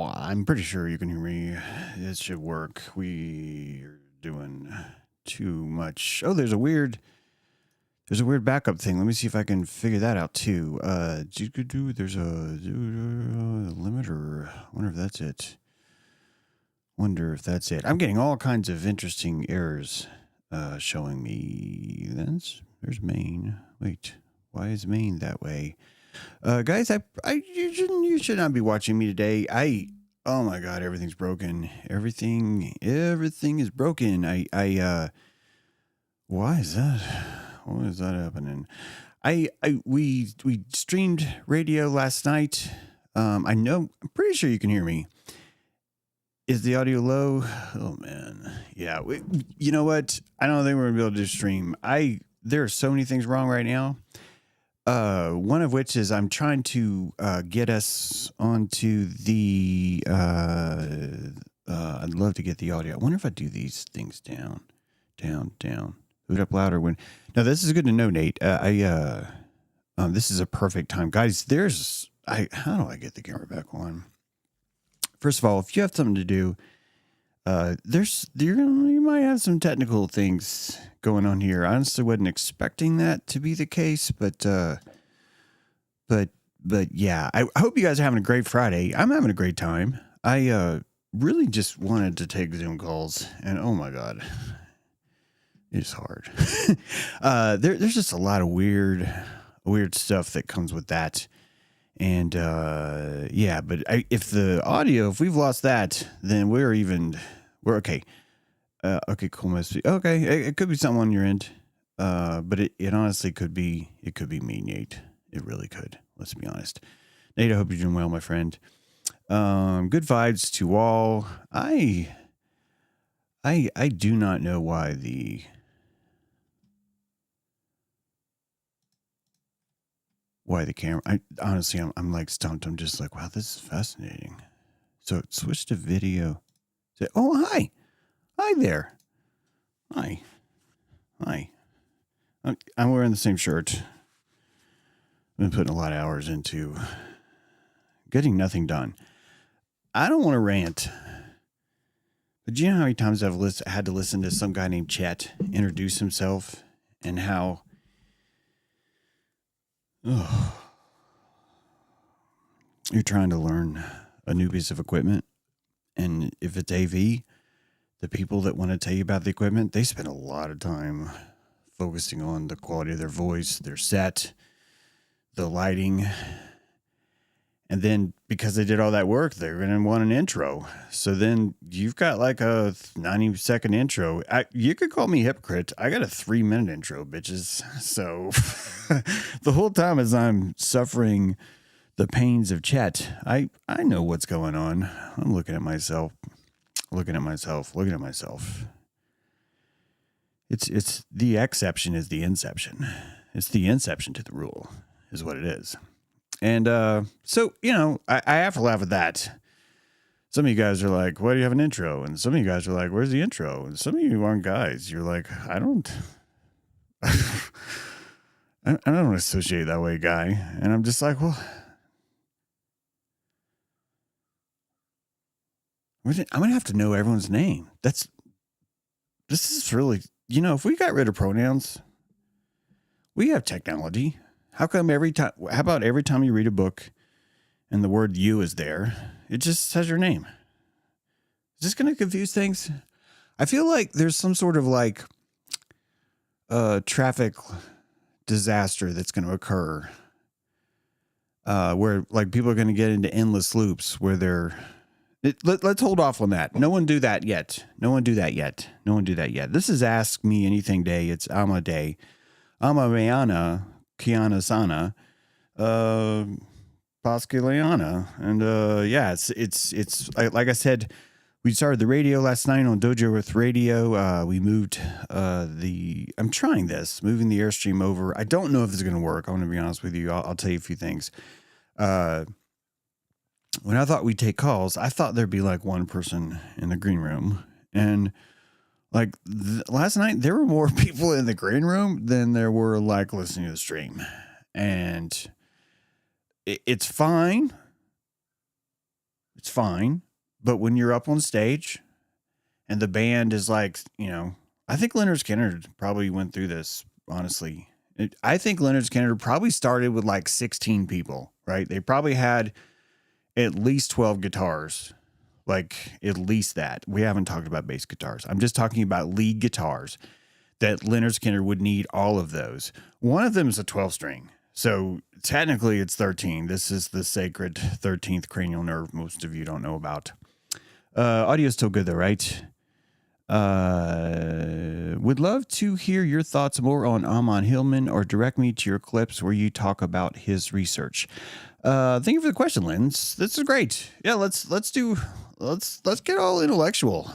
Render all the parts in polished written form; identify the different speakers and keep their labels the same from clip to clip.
Speaker 1: I'm pretty sure you can hear me. It should work. We are doing too much. Oh, there's a weird backup thing. Let me see if I can figure that out too. There's a limiter. Wonder if that's it. I'm getting all kinds of interesting errors showing me. There's Maine. Wait, why is Maine that way? Guys, you should not be watching me today. Oh my God, everything's broken. Everything is broken. Why is that? Why is that happening? We streamed radio last night. I'm pretty sure you can hear me. Is the audio low? Oh man. Yeah. You know what? I don't think we're gonna be able to do stream. There are so many things wrong right now. One of which is I'm trying to get us onto the. I'd love to get the audio. I wonder if I do these things down. Boot up louder when. Now this is good to know, Nate. This is a perfect time, guys. How do I get the camera back on? First of all, if you have something to do, you might have some technical things going on here. I honestly wasn't expecting that to be the case, but But yeah, I hope you guys are having a great Friday. I'm having a great time. I really just wanted to take Zoom calls, and oh my God, it's hard. There's just a lot of weird stuff that comes with that. And yeah, but if we've lost that, then we're okay. Okay, cool. Okay. It could be something on your end. But it honestly could be me, Nate. It really could. Let's be honest. Nate, I hope you're doing well, my friend. Good vibes to all. I do not know why the camera. Honestly, I'm like stumped. I'm just like, wow, this is fascinating. So switch to video. Oh, hi there. Hi. I'm wearing the same shirt. I've been putting a lot of hours into getting nothing done. I don't want to rant, but do you know how many times I've had to listen to some guy named Chet introduce himself and how you're trying to learn a new piece of equipment, and if it's AV, the people that want to tell you about the equipment, they spend a lot of time focusing on the quality of their voice, their set, the lighting. And then because they did all that work, they're going to want an intro. So then you've got like a 90-second intro. You could call me hypocrite. I got a 3-minute intro, bitches. So the whole time as I'm suffering the pains of Chet, I know what's going on. I'm looking at myself. It's the exception is the inception. It's the inception to the rule is what it is. And so, I have to laugh at that. Some of you guys are like, why do you have an intro? And some of you guys are like, where's the intro? And some of you aren't guys. You're like, I don't associate that way, guy. And I'm just like, well, I'm going to have to know everyone's name. This is really, if we got rid of pronouns, we have technology. How about every time you read a book and the word you is there, it just says your name? Is this going to confuse things? I feel like there's some sort of like traffic disaster that's going to occur where like people are going to get into endless loops where let's hold off on that. No one do that yet. This is Ask Me Anything Day. It's Ama Day. Ama Mayana, Kiana Sana, Pascaleana. And yeah, it's like I said, we started the radio last night on Dojo with Radio. We moved I'm trying this, moving the Airstream over. I don't know if this is going to work. I want to be honest with you. I'll tell you a few things. When I thought we'd take calls, I thought there'd be like one person in the green room. And like last night, there were more people in the green room than there were like listening to the stream. And it's fine. It's fine. But when you're up on stage and the band is like, I think Leonard Skinner probably went through this, honestly. I think Leonard Skinner probably started with like 16 people, right? They probably had at least 12 guitars, like at least that. We haven't talked about bass guitars. I'm just talking about lead guitars that Leonard Skinner would need all of those. One of them is a 12 string. So technically it's 13. This is the sacred 13th cranial nerve most of you don't know about. Audio is still good though, right? Would love to hear your thoughts more on Aman Hillman or direct me to your clips where you talk about his research. Thank you for the question, Lens. This is great. Yeah, let's get all intellectual.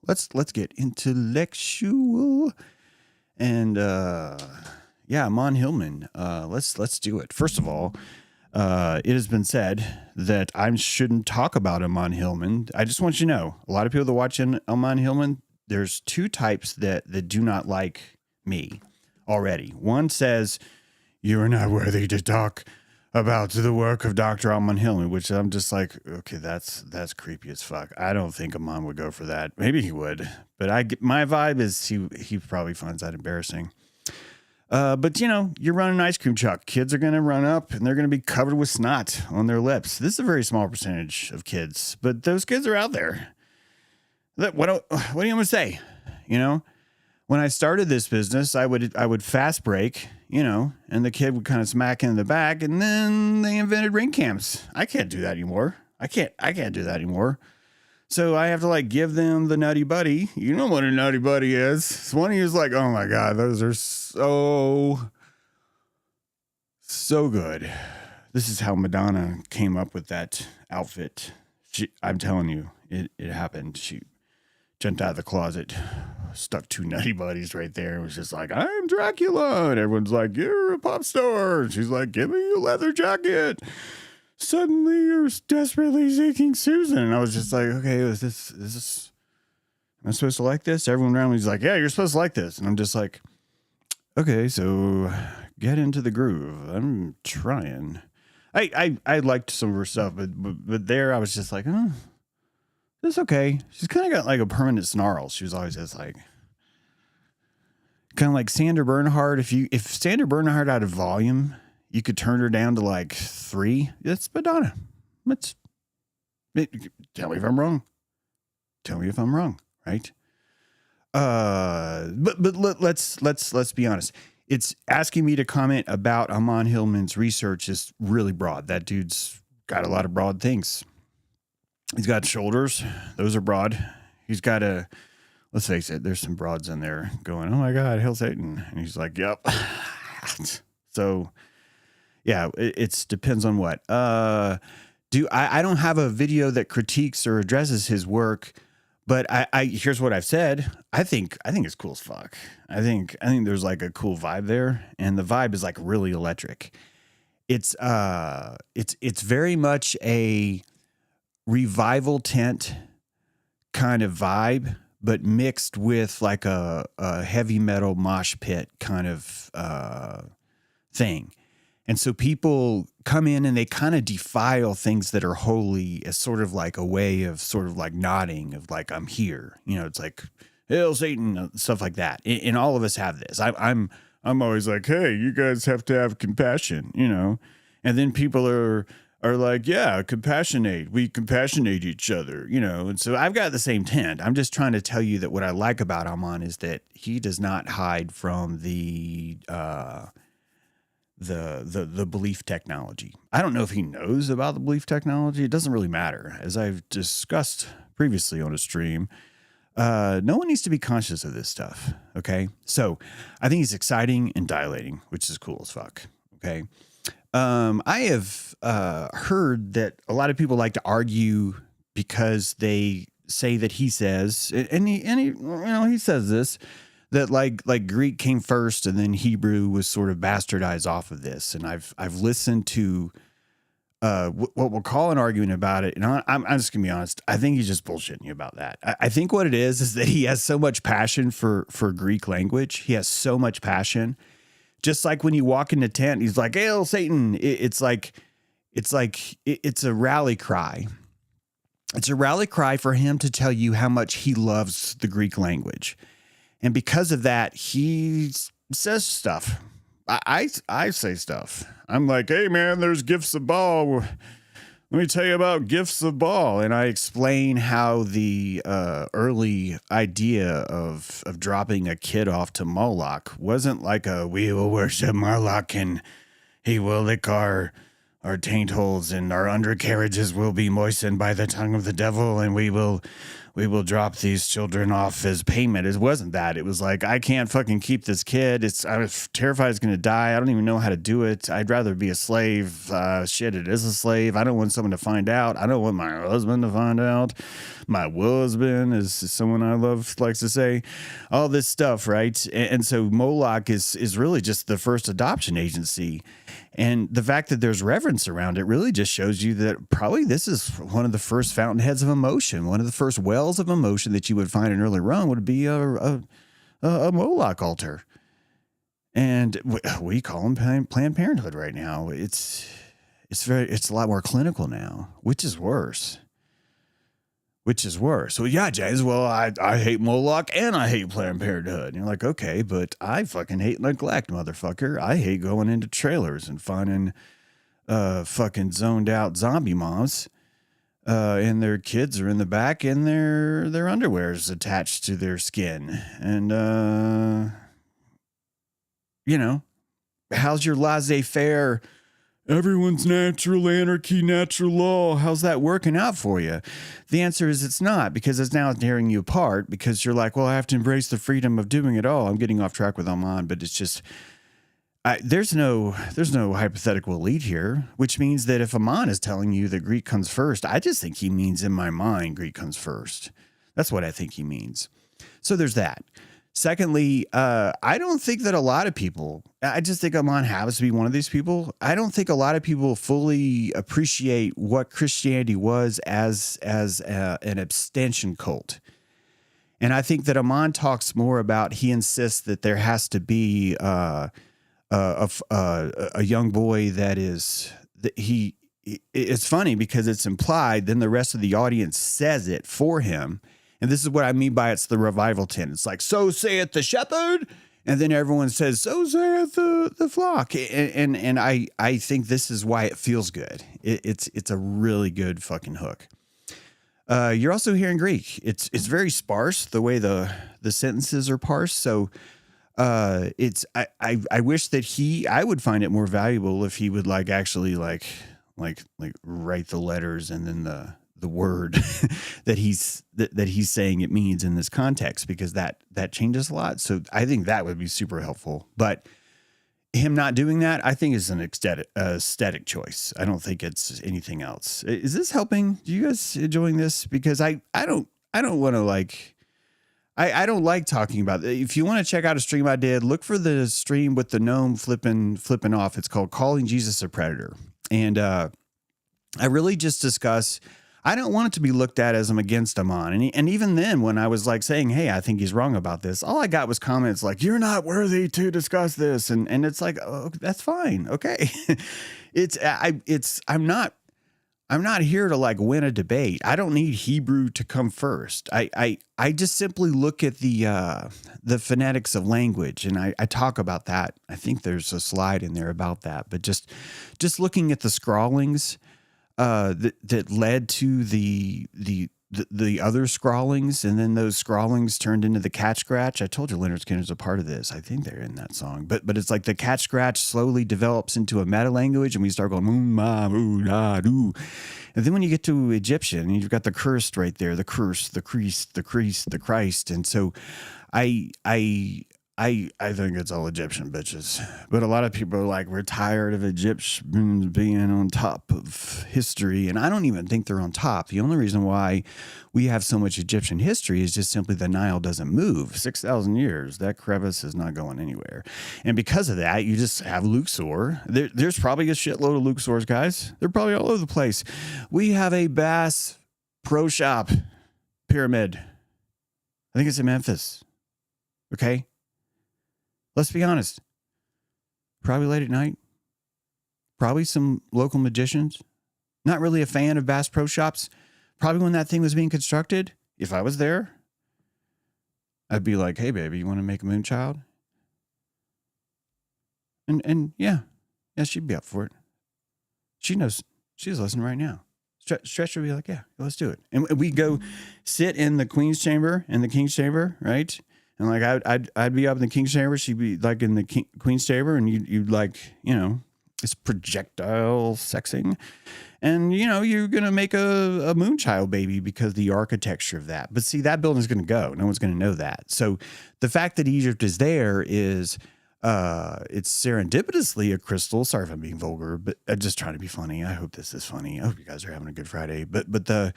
Speaker 1: Let's get intellectual. And yeah, Aman Hillman. Let's do it. First of all, it has been said that I shouldn't talk about Aman Hillman. I just want you to know, a lot of people that watch Aman Hillman, there's two types that do not like me already. One says, you are not worthy to talk about the work of Dr. Aman Hillman, which I'm just like, okay, that's creepy as fuck. I don't think Aman would go for that. Maybe he would, but my vibe is he probably finds that embarrassing. But you're running an ice cream truck. Kids are going to run up and they're going to be covered with snot on their lips. This is a very small percentage of kids, but those kids are out there. What do you want me to say? When I started this business, I would fast break, and the kid would kind of smack in the back, and then they invented ring cams. I can't do that anymore. I can't do that anymore. So I have to give them the Nutty Buddy. You know what a Nutty Buddy is. So one of you is like, oh my God, those are so good. This is how Madonna came up with that outfit. I'm telling you, it happened. She jumped out of the closet, stuck 2 Nutty Buddies right there. It was just like, I'm Dracula. And everyone's like, you're a pop star. And she's like, give me a leather jacket. Suddenly you're desperately seeking Susan. And I was just like, okay, is this, am I supposed to like this? Everyone around me is like, yeah, you're supposed to like this. And I'm just like, okay, so get into the groove. I'm trying. I liked some of her stuff, but there I was just like, oh, it's okay. She's kind of got a permanent snarl. She was always just kind of like Sandra Bernhard. If Sandra Bernhard had a volume, you could turn her down to 3. It's Madonna. Tell me if I'm wrong. Tell me if I'm wrong, right? But let's be honest. It's asking me to comment about Aman Hillman's research is really broad. That dude's got a lot of broad things. He's got shoulders. Those are broad. He's got let's face it, there's some broads in there going, oh my God, hail Satan. And he's like, yep. So yeah, it depends on what. I don't have a video that critiques or addresses his work, but I here's what I've said. I think it's cool as fuck. I think there's a cool vibe there, and the vibe is really electric. It's very much a revival tent kind of vibe, but mixed with a heavy metal mosh pit kind of thing. And so people come in and they kind of defile things that are holy as sort of a way of sort of nodding of I'm here. It's hail Satan, stuff like that. And all of us have this. I'm always like, hey, you guys have to have compassion, and then people are like, yeah, compassionate. We compassionate each other, And so I've got the same tent. I'm just trying to tell you that what I like about Aman is that he does not hide from the belief technology. I don't know if he knows about the belief technology. It doesn't really matter. As I've discussed previously on a stream, no one needs to be conscious of this stuff. Okay. So I think he's exciting and dilating, which is cool as fuck. Okay. I have heard that a lot of people like to argue because they say that he says, and he says this, that like Greek came first and then Hebrew was sort of bastardized off of this. And I've listened to what we'll call an argument about it. And I'm just gonna be honest. I think he's just bullshitting you about that. I think what it is that he has so much passion for Greek language. He has so much passion. Just like when you walk in the tent, he's like, hail Satan. It's a rally cry. It's a rally cry for him to tell you how much he loves the Greek language. And because of that, he says stuff. I say stuff. I'm like, hey, man, there's gifts of Baal. Let me tell you about gifts of Baal. And I explain how the early idea of dropping a kid off to Moloch wasn't like we will worship Moloch and he will lick our taint holes and our undercarriages will be moistened by the tongue of the devil and we will drop these children off as payment. It wasn't that. It was like, I can't fucking keep this kid. I was terrified it's going to die. I don't even know how to do it. I'd rather be a slave. Shit, it is a slave. I don't want someone to find out. I don't want my husband to find out. My husband is someone I love likes to say. All this stuff, right? And so Moloch is really just the first adoption agency. And the fact that there's reverence around it really just shows you that probably this is one of the first fountainheads of emotion. One of the first wells of emotion that you would find in early Rome would be a Moloch altar. And we call them Planned Parenthood right now. It's a lot more clinical now, which is worse. which is worse? Well, yeah, James, well, I hate Moloch and I hate Planned Parenthood. And you're like, okay, but I fucking hate neglect, motherfucker. I hate going into trailers and finding fucking zoned out zombie moms. And their kids are in the back and their underwear is attached to their skin. And, how's your laissez-faire? Everyone's natural anarchy, natural law. How's that working out for you? The answer is it's not, because it's now tearing you apart, because you're like, well, I have to embrace the freedom of doing it all. I'm getting off track with Aman, but it's just, there's no hypothetical elite here, which means that if Aman is telling you that Greek comes first, I just think he means, in my mind, Greek comes first. That's what I think he means. So there's that. Secondly, I don't think that a lot of people, I just think Aman happens to be one of these people. I don't think a lot of people fully appreciate what Christianity was as an abstention cult. And I think that Aman talks more about, he insists that there has to be a young boy that is, it's funny because it's implied, then the rest of the audience says it for him. And this is what I mean by it's the revival tent. It's like, so saith the shepherd. And then everyone says, so saith the flock. And I think this is why it feels good. It's a really good fucking hook. You're also hearing Greek. It's very sparse, the way the sentences are parsed. So I wish that I would find it more valuable if he would actually write the letters and then the word that he's saying it means in this context, because that changes a lot. So I think that would be super helpful. But him not doing that, I think, is an aesthetic choice. I don't think it's anything else. Is this helping? Do you guys enjoying this? Because I don't want to I don't like talking about it. If you want to check out a stream I did, look for the stream with the gnome flipping off. It's called Calling Jesus a Predator. And I really just discuss, I don't want it to be looked at as I'm against Aman. And even then, when I was saying, hey, I think he's wrong about this, all I got was comments like, you're not worthy to discuss this. And it's like, oh, that's fine. Okay. I'm not here to win a debate. I don't need Hebrew to come first. I just simply look at the phonetics of language, and I talk about that. I think there's a slide in there about that. But just looking at the scrawlings that led to the other scrawlings, and then those scrawlings turned into the catch scratch. I told you Leonard Skinner's a part of this. I think they're in that song. But it's like the catch scratch slowly develops into a meta language, and we start going ma moo na doo. And then when you get to Egyptian, you've got the cursed right there, the curse, the crease, the crease, the Christ. And so I think it's all Egyptian bitches, but a lot of people are like, we're tired of Egyptians being on top of history. And I don't even think they're on top. The only reason why we have so much Egyptian history is just simply the Nile doesn't move. 6,000 years, that crevice is not going anywhere. And because of that, you just have Luxor. There's probably a shitload of Luxors, guys. They're probably all over the place. We have a Bass Pro Shop pyramid. I think it's in Memphis. Okay. Let's be honest. Probably late at night. Probably some local magicians. Not really a fan of Bass Pro Shops. Probably when that thing was being constructed, if I was there, I'd be like, hey, baby, you want to make a moonchild? And yeah, she'd be up for it. She knows. She's listening right now. Stretch would be like, yeah, let's do it. And we go sit in the Queen's chamber and the King's chamber, right? And I'd be up in the King's chamber. She'd be in the Queen's chamber, and you'd it's projectile sexing. And, you're going to make a moonchild baby because the architecture of that. But see, that building's going to go. No one's going to know that. So the fact that Egypt is there is, it's serendipitously a crystal. Sorry if I'm being vulgar, but I'm just trying to be funny. I hope this is funny. I hope you guys are having a good Friday. But to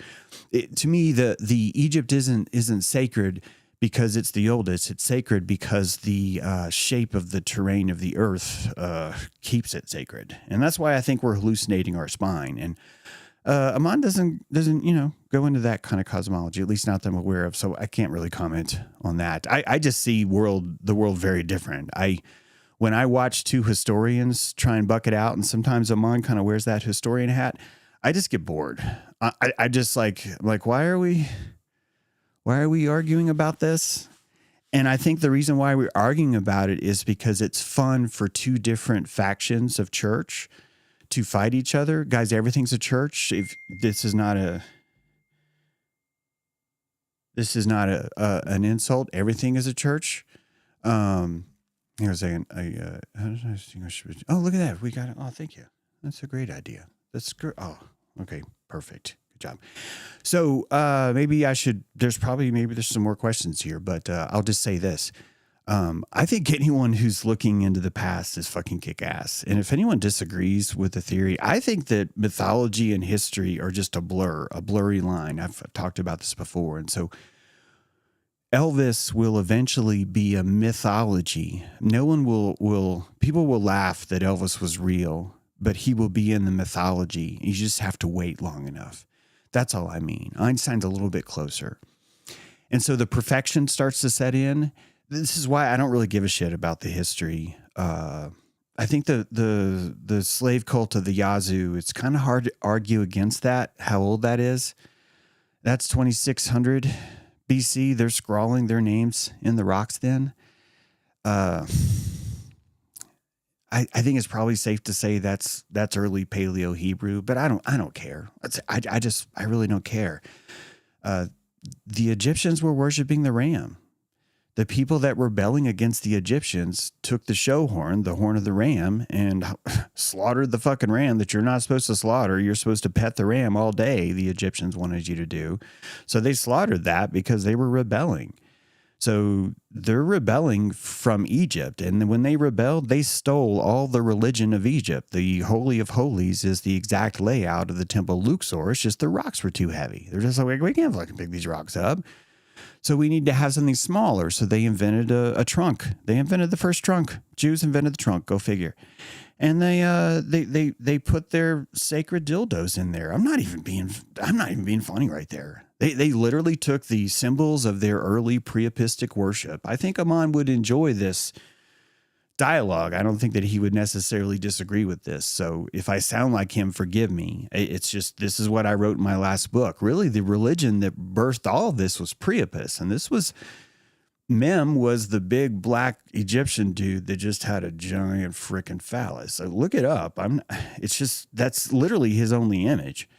Speaker 1: me, the Egypt isn't sacred because it's the oldest. It's sacred because the shape of the terrain of the earth keeps it sacred. And that's why I think we're hallucinating our spine. And Aman doesn't go into that kind of cosmology, at least not that I'm aware of. So I can't really comment on that. I just see the world very different. When I watch two historians try and buck it out, and sometimes Aman kind of wears that historian hat, I just get bored. I just like, why are we arguing about this? And I think the reason why we're arguing about it is because it's fun for two different factions of church to fight each other. Guys, everything's a church. If this is not an insult, everything is a church. Here, a second. How did I distinguish? Oh, look at that. We got it. Oh, thank you. That's a great idea. That's great. Oh, okay. Perfect. Good job. So maybe there's some more questions here, but I'll just say this. I think anyone who's looking into the past is fucking kick ass. And if anyone disagrees with the theory, I think that mythology and history are just a blurry line. I've talked about this before. And so Elvis will eventually be a mythology. No one people will laugh that Elvis was real, but he will be in the mythology. You just have to wait long enough. That's all I mean. Einstein's a little bit closer. And so the perfection starts to set in. This is why I don't really give a shit about the history. I think the slave cult of the Yazoo, it's kind of hard to argue against that, how old that is. That's 2600 BC. They're scrawling their names in the rocks then. I think it's probably safe to say that's early Paleo Hebrew, but I don't care. I really don't care. The Egyptians were worshiping the ram. The people that were rebelling against the Egyptians took the show horn, the horn of the ram, and slaughtered the fucking ram that you're not supposed to slaughter. You're supposed to pet the ram all day, the Egyptians wanted you to do. So they slaughtered that because they were rebelling. So they're rebelling from Egypt. And when they rebelled, they stole all the religion of Egypt. The Holy of Holies is the exact layout of the Temple of Luxor. It's just the rocks were too heavy. They're just like, we can't fucking pick these rocks up. So we need to have something smaller. So they invented a trunk. They invented the first trunk. Jews invented the trunk. Go figure. And they put their sacred dildos in there. I'm not even being funny right there. They literally took the symbols of their early pre-epistic worship. I think Aman would enjoy this dialogue. I don't think that he would necessarily disagree with this. So if I sound like him, forgive me. It's just, this is what I wrote in my last book. Really, the religion that birthed all of this was Priapus. And this was, Mem was the big black Egyptian dude that just had a giant freaking phallus. So look it up. That's literally his only image.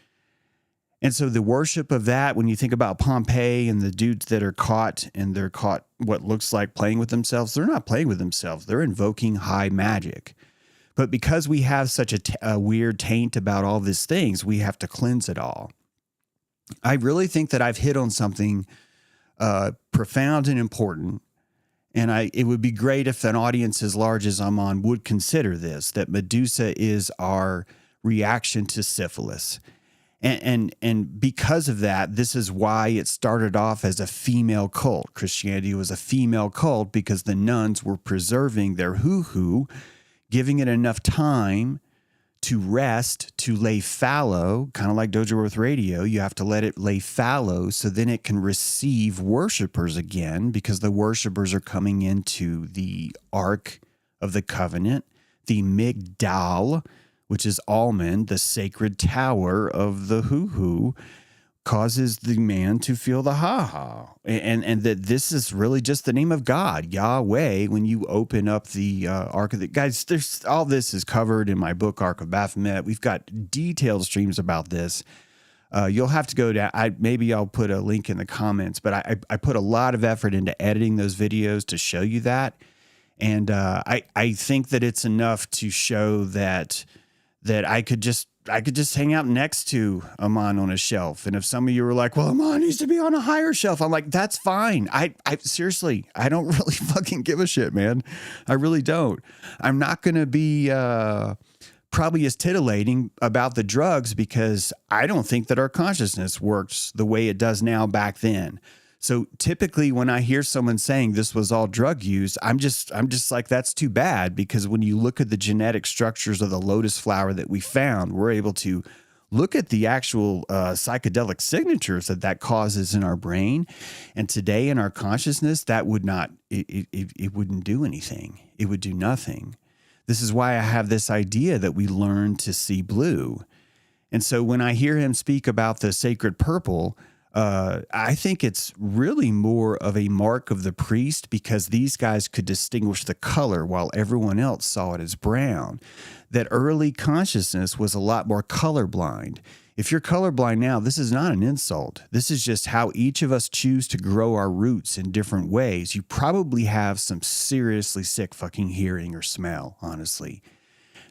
Speaker 1: And so the worship of that, when you think about Pompeii and the dudes that are caught, and they're caught what looks like playing with themselves, they're not playing with themselves. They're invoking high magic. But because we have such a weird taint about all these things, we have to cleanse it all. I really think that I've hit on something profound and important. And it would be great if an audience as large as I'm on would consider this, that Medusa is our reaction to syphilis. And because of that, this is why it started off as a female cult. Christianity was a female cult because the nuns were preserving their hoo-hoo, giving it enough time to rest, to lay fallow, kind of like Dojo Earth Radio. You have to let it lay fallow so then it can receive worshipers again, because the worshipers are coming into the Ark of the Covenant, the Migdal, which is almond, the sacred tower of the hoo-hoo, causes the man to feel the ha-ha. And that this is really just the name of God, Yahweh, when you open up the Ark of the... Guys, all this is covered in my book, Ark of Baphomet. We've got detailed streams about this. You'll have to go to... maybe I'll put a link in the comments, but I put a lot of effort into editing those videos to show you that. And I think that it's enough to show that I could just hang out next to Aman on a shelf. And if some of you were like, well, Aman needs to be on a higher shelf, I'm like, that's fine. I seriously, I don't really fucking give a shit, man. I really don't. I'm not going to be probably as titillating about the drugs, because I don't think that our consciousness works the way it does now back then. So typically when I hear someone saying this was all drug use, I'm just like, that's too bad, because when you look at the genetic structures of the lotus flower that we found, we're able to look at the actual psychedelic signatures that causes in our brain. And today in our consciousness, that would not, it wouldn't do anything. It would do nothing. This is why I have this idea that we learn to see blue. And so when I hear him speak about the sacred purple, I think it's really more of a mark of the priest, because these guys could distinguish the color while everyone else saw it as brown. That early consciousness was a lot more colorblind. If you're colorblind now, this is not an insult. This is just how each of us choose to grow our roots in different ways. You probably have some seriously sick fucking hearing or smell, honestly.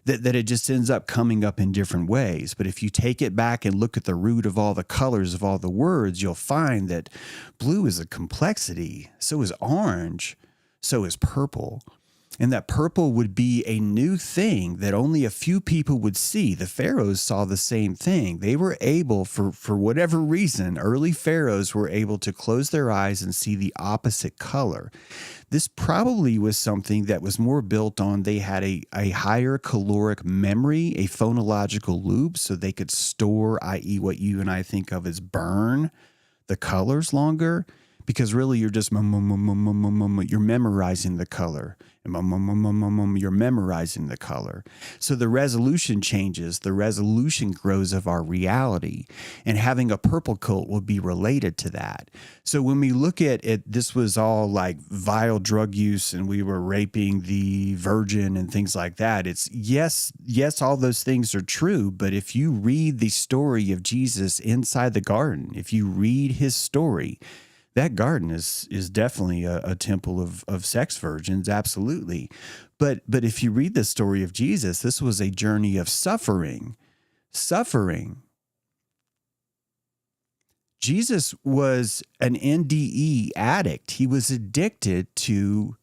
Speaker 1: That it just ends up coming up in different ways. But if you take it back and look at the root of all the colors of all the words, you'll find that blue is a complexity. So is orange. So is purple. And that purple would be a new thing that only a few people would see. The pharaohs saw the same thing. They were able, for whatever reason, early pharaohs were able to close their eyes and see the opposite color. This probably was something that was more built on, they had a higher caloric memory, a phonological loop, so they could store, i.e. what you and I think of as burn, the colors longer. Because really you're just you're memorizing the color. You're memorizing the color. So the resolution changes. The resolution grows of our reality. And having a purple coat will be related to that. So when we look at it, this was all like vile drug use and we were raping the virgin and things like that. It's yes, all those things are true. But if you read the story of Jesus inside the garden, if you read his story, that garden is definitely a temple of sex virgins, absolutely. But if you read the story of Jesus, this was a journey of suffering. Jesus was an NDE addict. He was addicted to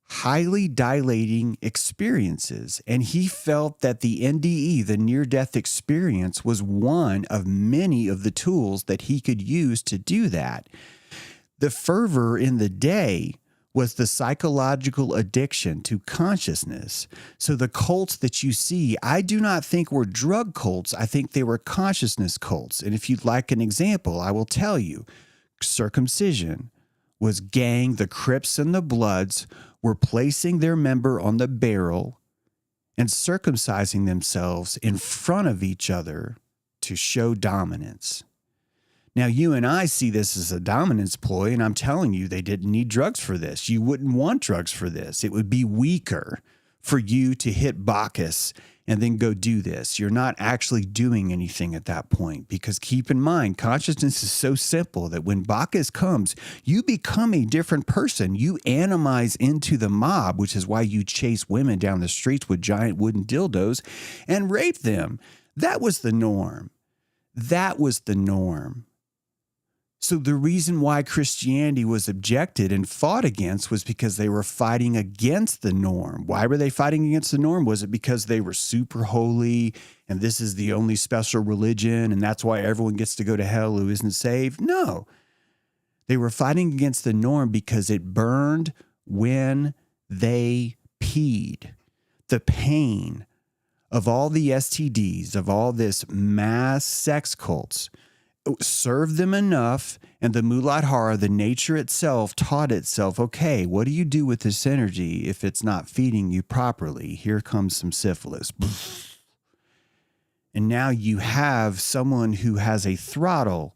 Speaker 1: highly dilating experiences. And he felt that the NDE, the near-death experience, was one of many of the tools that he could use to do that. The fervor in the day was the psychological addiction to consciousness. So the cults that you see, I do not think were drug cults. I think they were consciousness cults. And if you'd like an example, I will tell you. Circumcision was gang. The Crips and the Bloods were placing their member on the barrel and circumcising themselves in front of each other to show dominance. Now, you and I see this as a dominance ploy, and I'm telling you, they didn't need drugs for this. You wouldn't want drugs for this. It would be weaker for you to hit Bacchus and then go do this. You're not actually doing anything at that point, because keep in mind, consciousness is so simple that when Bacchus comes, you become a different person. You animize into the mob, which is why you chase women down the streets with giant wooden dildos and rape them. That was the norm. That was the norm. So the reason why Christianity was objected and fought against was because they were fighting against the norm. Why were they fighting against the norm? Was it because they were super holy and this is the only special religion and that's why everyone gets to go to hell who isn't saved? No. They were fighting against the norm because it burned when they peed. The pain of all the STDs, of all this mass sex cults, served them enough, and the Muladhara, the nature itself, taught itself, okay, what do you do with this energy if it's not feeding you properly? Here comes some syphilis. And now you have someone who has a throttle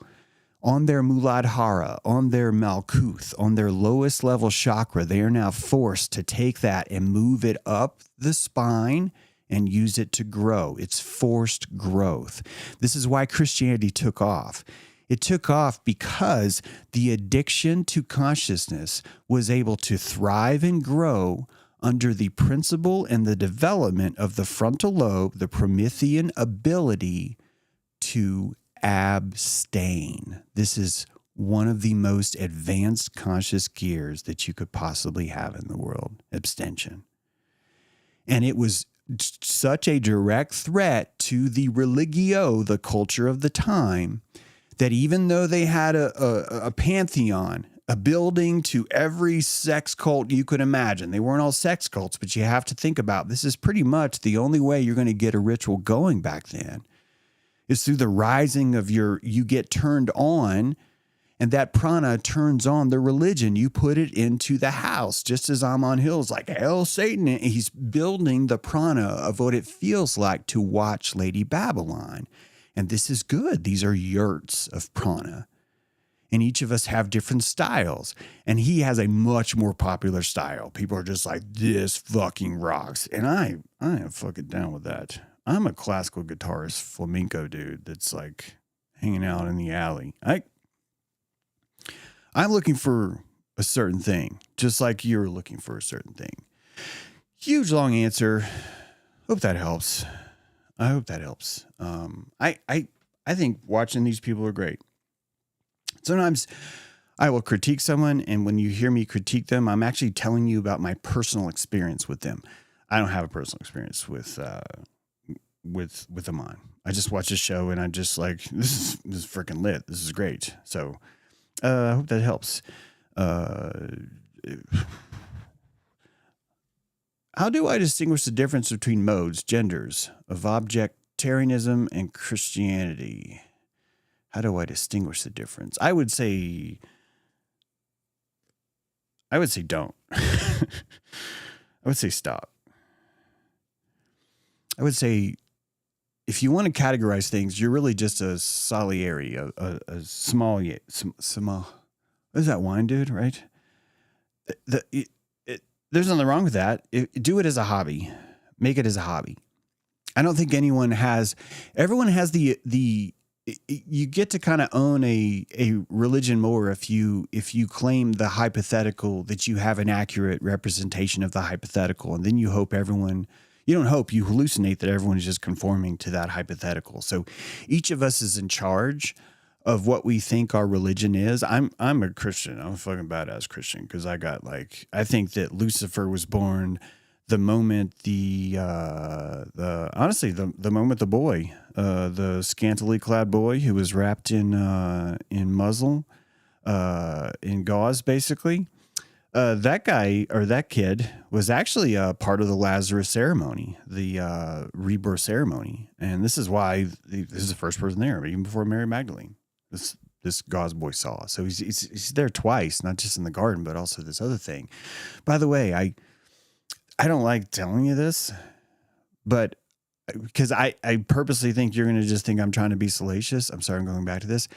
Speaker 1: on their Muladhara, on their Malkuth, on their lowest level chakra. They are now forced to take that and move it up the spine and use it to grow. It's forced growth. This is why Christianity took off. It took off because the addiction to consciousness was able to thrive and grow under the principle and the development of the frontal lobe, the Promethean ability to abstain. This is one of the most advanced conscious gears that you could possibly have in the world, abstention. And it was such a direct threat to the religio, the culture of the time, that even though they had a pantheon, a building to every sex cult you could imagine, they weren't all sex cults, but you have to think about this is pretty much the only way you're going to get a ritual going back then is through the rising of you get turned on. And that prana turns on the religion. You put it into the house, just as Aman Hill's like, hell, Satan. And he's building the prana of what it feels like to watch Lady Babylon. And this is good. These are yurts of prana. And each of us have different styles. And he has a much more popular style. People are just like, this fucking rocks. And I am fucking down with that. I'm a classical guitarist flamenco dude that's like hanging out in the alley. I'm looking for a certain thing, just like you're looking for a certain thing. Huge long answer. Hope that helps. I hope that helps. I think watching these people are great. Sometimes I will critique someone, and when you hear me critique them, I'm actually telling you about my personal experience with them. I don't have a personal experience with Aman. I just watch the show, and I'm just like, this is freaking lit. This is great. So I hope that helps. How do I distinguish the difference between modes, genders of objectarianism and Christianity? How do I distinguish the difference? I would say don't. I would say stop. I would say if you want to categorize things, you're really just a Salieri, a small. What is that wine, dude? Right? There's nothing wrong with that. Do it as a hobby. Make it as a hobby. I don't think everyone has the. You get to kind of own a religion more if you claim the hypothetical, that you have an accurate representation of the hypothetical, and then you hope everyone. You don't hope, you hallucinate that everyone is just conforming to that hypothetical. So each of us is in charge of what we think our religion is. I'm a Christian. I'm a fucking badass Christian because I think that Lucifer was born the moment the moment the boy, the scantily clad boy who was wrapped in muslin, in gauze, basically. That guy or that kid was actually part of the Lazarus ceremony, the rebirth ceremony. And this is why this is the first person there, even before Mary Magdalene. This gauze boy saw. So he's there twice, not just in the garden, but also this other thing. By the way, I don't like telling you this, but because I purposely think you're going to just think I'm trying to be salacious. I'm sorry, I'm going back to this.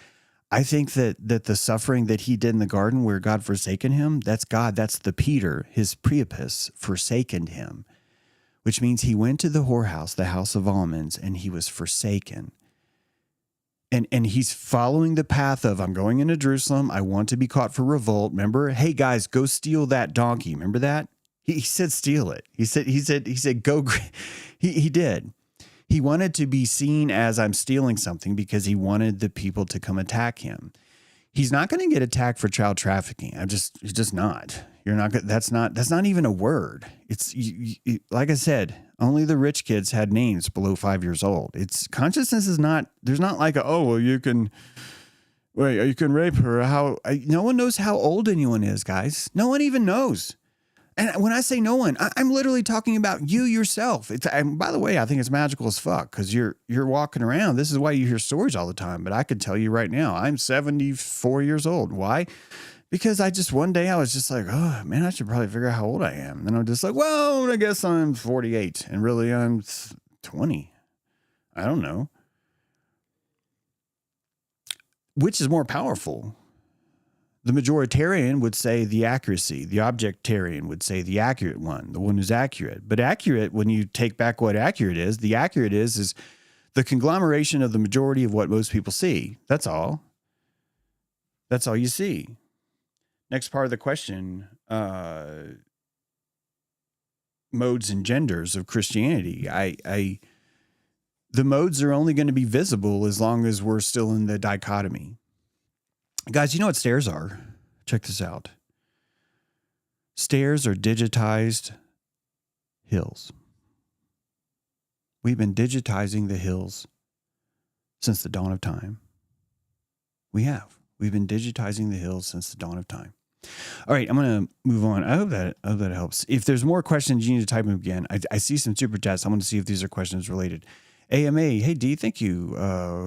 Speaker 1: I think that the suffering that he did in the garden where God forsaken him, that's God. That's the Peter, his Priapus, forsaken him, which means he went to the whorehouse, the house of almonds, and he was forsaken. And he's following the path of, I'm going into Jerusalem. I want to be caught for revolt. Remember? Hey, guys, go steal that donkey. Remember that? He said, steal it. He said, go. He did. He wanted to be seen as I'm stealing something because he wanted the people to come attack him. He's not going to get attacked for child trafficking. He's just not. You're not. That's not even a word. It's like I said, only the rich kids had names below 5 years old. It's consciousness is not. There's not like you can rape her. No one knows how old anyone is, guys. No one even knows. And when I say no one, I'm literally talking about you yourself. By the way, I think it's magical as fuck because you're walking around. This is why you hear stories all the time. But I could tell you right now, I'm 74 years old. Why? Because one day I was just like, oh man, I should probably figure out how old I am. And then I'm just like, well, I guess I'm 48, and really I'm 20. I don't know. Which is more powerful? The majoritarian would say the accuracy. The objectarian would say the accurate one, the one who's accurate. But accurate, when you take back what accurate is, the accurate is the conglomeration of the majority of what most people see. That's all. That's all you see. Next part of the question, modes and genders of Christianity. The modes are only going to be visible as long as we're still in the dichotomy. Guys, you know what stairs are? Check this out. Stairs are digitized hills. We've been digitizing the hills since the dawn of time. We have. We've been digitizing the hills since the dawn of time. All right, I'm going to move on. I hope that helps. If there's more questions, you need to type them again. I see some super chats. I want to see if these are questions related. AMA, hey, D, thank you.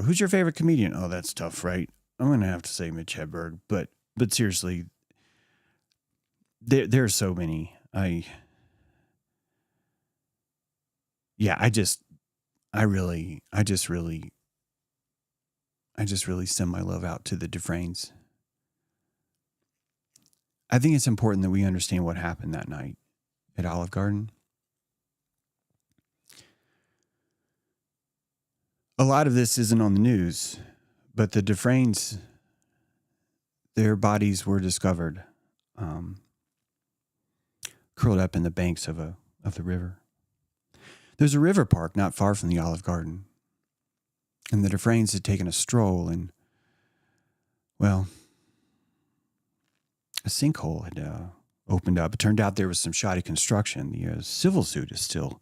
Speaker 1: Who's your favorite comedian? Oh, that's tough, right? I'm going to have to say Mitch Hedberg, but seriously, there are so many. I just really I just really send my love out to the Dufresnes. I think it's important that we understand what happened that night at Olive Garden. A lot of this isn't on the news, but the Dufresnes, their bodies were discovered curled up in the banks of the river. There's a river park not far from the Olive Garden. And the Dufresnes had taken a stroll and, well, a sinkhole had opened up. It turned out there was some shoddy construction. The civil suit is still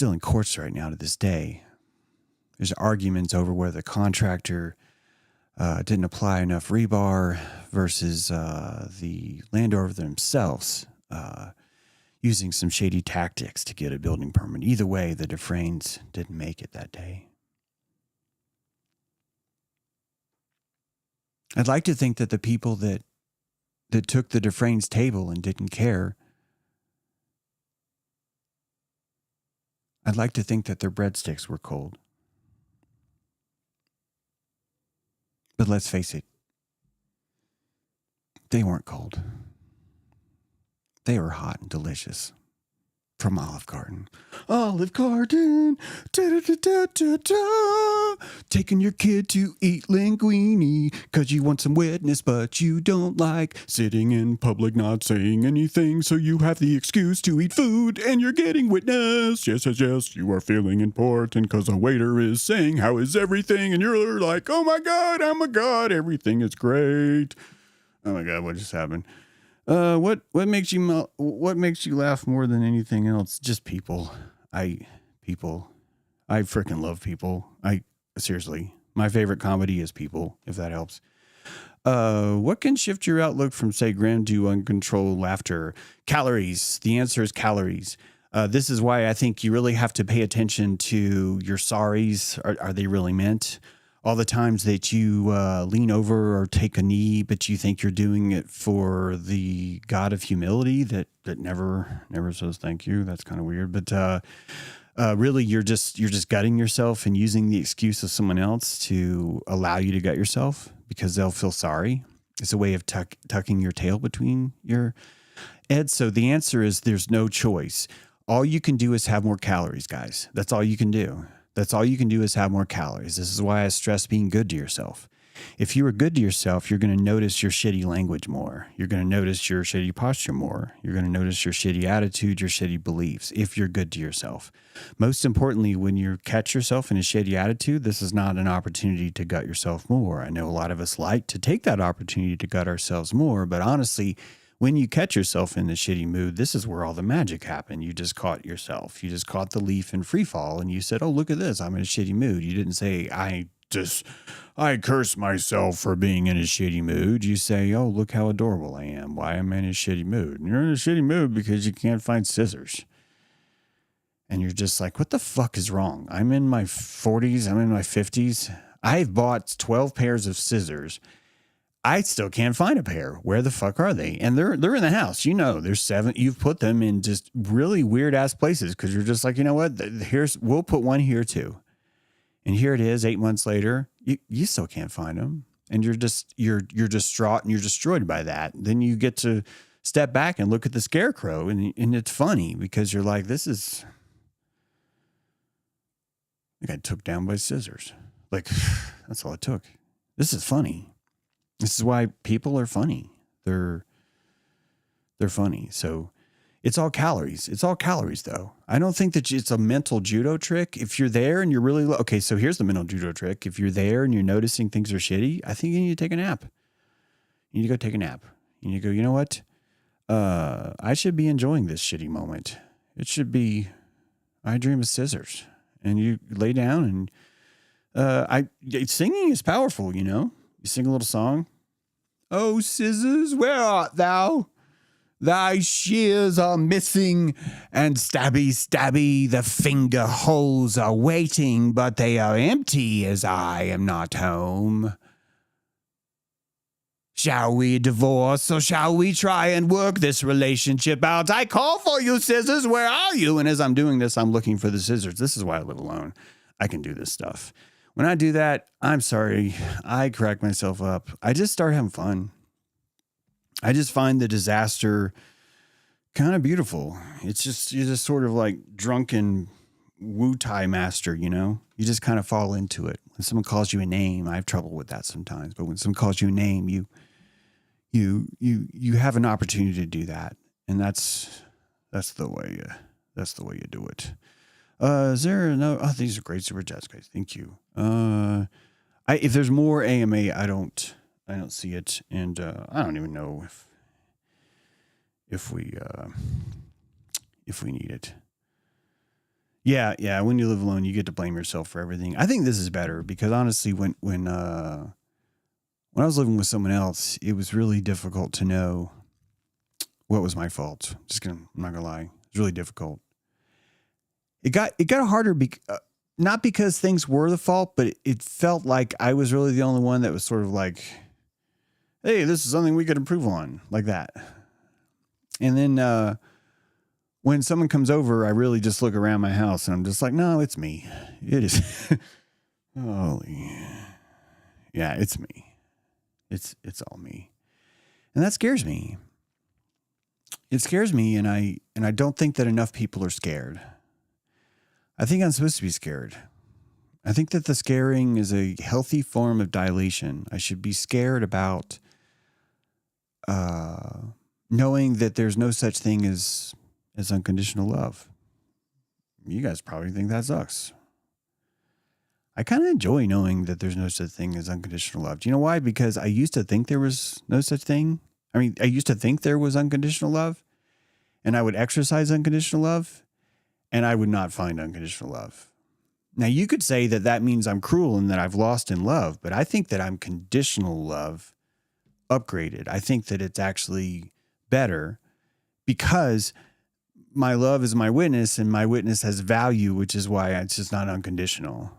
Speaker 1: in courts right now to this day. There's arguments over whether the contractor didn't apply enough rebar versus the landowner themselves using some shady tactics to get a building permit. Either way, the Dufresnes didn't make it that day. I'd like to think that the people that took the Dufresnes table and didn't care, I'd like to think that their breadsticks were cold. But let's face it, they weren't cold. They were hot and delicious from Olive Garden. Olive Garden, da-da-da-da-da-da. Taking your kid to eat linguine, 'cause you want some wetness, but you don't like sitting in public not saying anything, so you have the excuse to eat food, and you're getting witness. Yes, yes, yes, you are feeling important, 'cause a waiter is saying, how is everything? And you're like, oh my God, everything is great. Oh my God, what just happened? What makes you laugh more than anything else? Just people. I freaking love people. Seriously, my favorite comedy is people, if that helps. What can shift your outlook from, say, grim to uncontrolled laughter? Calories. The answer is calories. This is why I think you really have to pay attention to your sorries. Are they really meant? All the times that you lean over or take a knee, but you think you're doing it for the God of humility that never says thank you. That's kind of weird. But really, you're just gutting yourself and using the excuse of someone else to allow you to gut yourself because they'll feel sorry. It's a way of tucking your tail between your heads. So the answer is there's no choice. All you can do is have more calories, guys. That's all you can do. That's all you can do is have more calories. This is why I stress being good to yourself. If you are good to yourself, you're going to notice your shitty language more. You're going to notice your shitty posture more. You're going to notice your shitty attitude, your shitty beliefs, if you're good to yourself. Most importantly, when you catch yourself in a shitty attitude, this is not an opportunity to gut yourself more. I know a lot of us like to take that opportunity to gut ourselves more, but honestly, when you catch yourself in the shitty mood, this is where all the magic happened. You just caught yourself. You just caught the leaf in free fall and you said, oh, look at this. I'm in a shitty mood. You didn't say, I curse myself for being in a shitty mood. You say, oh, look how adorable I am. Why am I in a shitty mood? And you're in a shitty mood because you can't find scissors. And you're just like, what the fuck is wrong? I'm in my 40s. I'm in my 50s. I've bought 12 pairs of scissors. I still can't find a pair. Where the fuck are they? And they're in the house. You know, there's 7. You've put them in just really weird ass places because you're just like, you know what? We'll put one here too. And here it is 8 months later. You still can't find them. And you're distraught and you're destroyed by that. Then you get to step back and look at the scarecrow and it's funny because you're like, this is, I got took down by scissors. Like, that's all it took. This is funny. This is why people are funny. They're funny. So it's all calories. It's all calories, though. I don't think that it's a mental judo trick. If you're there and you're really okay, so here's the mental judo trick. If you're there and you're noticing things are shitty, I think you need to take a nap. You need to go take a nap. You need to go, you know what? I should be enjoying this shitty moment. It should be, I dream of scissors. And you lay down and singing is powerful, you know? You sing a little song. Oh, scissors, where art thou? Thy shears are missing, and stabby, stabby, the finger holes are waiting, but they are empty as I am not home. Shall we divorce, or shall we try and work this relationship out? I call for you, scissors, where are you? And as I'm doing this, I'm looking for the scissors. This is why I live alone. I can do this stuff. When I do that, I'm sorry, I crack myself up. I just start having fun. I just find the disaster kind of beautiful. It's just, you're just sort of like drunken Wu Tai master, you know? You just kind of fall into it. When someone calls you a name, I have trouble with that sometimes, but when someone calls you a name, you have an opportunity to do that. And that's the way you do it. Is there no, oh, these are great super chats, guys. Thank you. If there's more AMA, I don't see it. And, I don't even know if we need it. Yeah. When you live alone, you get to blame yourself for everything. I think this is better because honestly, when I was living with someone else, it was really difficult to know what was my fault. I'm not gonna lie. It's really difficult. It got harder, not because things were the fault, but it felt like I was really the only one that was sort of like, hey, this is something we could improve on, like that. And then when someone comes over, I really just look around my house and I'm just like, no, it's me. It is. Holy. Yeah, it's me. It's all me. And that scares me. It scares me, and I don't think that enough people are scared. I think I'm supposed to be scared. I think that the scaring is a healthy form of dilation. I should be scared about knowing that there's no such thing as unconditional love. You guys probably think that sucks. I kind of enjoy knowing that there's no such thing as unconditional love. Do you know why? Because I used to think there was no such thing. I mean, I used to think there was unconditional love, and I would exercise unconditional love, and I would not find unconditional love. Now, you could say that that means I'm cruel and that I've lost in love, but I think that I'm conditional love upgraded. I think that it's actually better because my love is my witness, and my witness has value, which is why it's just not unconditional.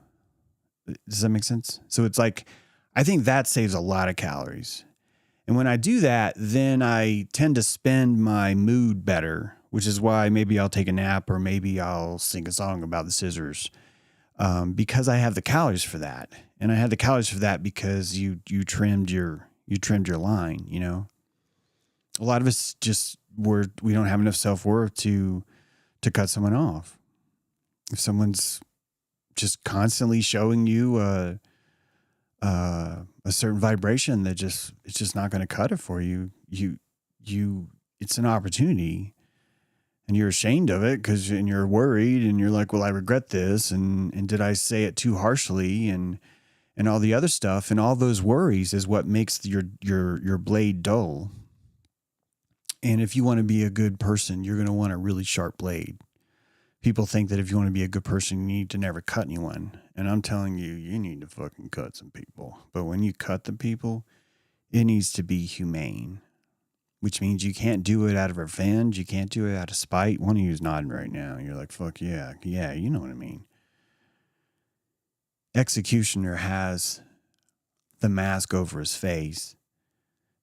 Speaker 1: Does that make sense? So it's like, I think that saves a lot of calories. And when I do that, then I tend to spend my mood better, which is why maybe I'll take a nap or maybe I'll sing a song about the scissors, because I have the calories for that. And I had the calories for that because you trimmed your line, you know. A lot of us just we don't have enough self-worth to cut someone off. If someone's just constantly showing you a certain vibration that it's just not going to cut it for you, it's an opportunity, and you're ashamed of it and you're worried and you're like, well, I regret this. And did I say it too harshly? And all the other stuff, and all those worries is what makes your blade dull. And if you want to be a good person, you're going to want a really sharp blade. People think that if you want to be a good person, you need to never cut anyone. And I'm telling you, you need to fucking cut some people. But when you cut the people, it needs to be humane, which means you can't do it out of revenge. You can't do it out of spite. One of you is nodding right now. You're like, fuck yeah. Yeah, you know what I mean. Executioner has the mask over his face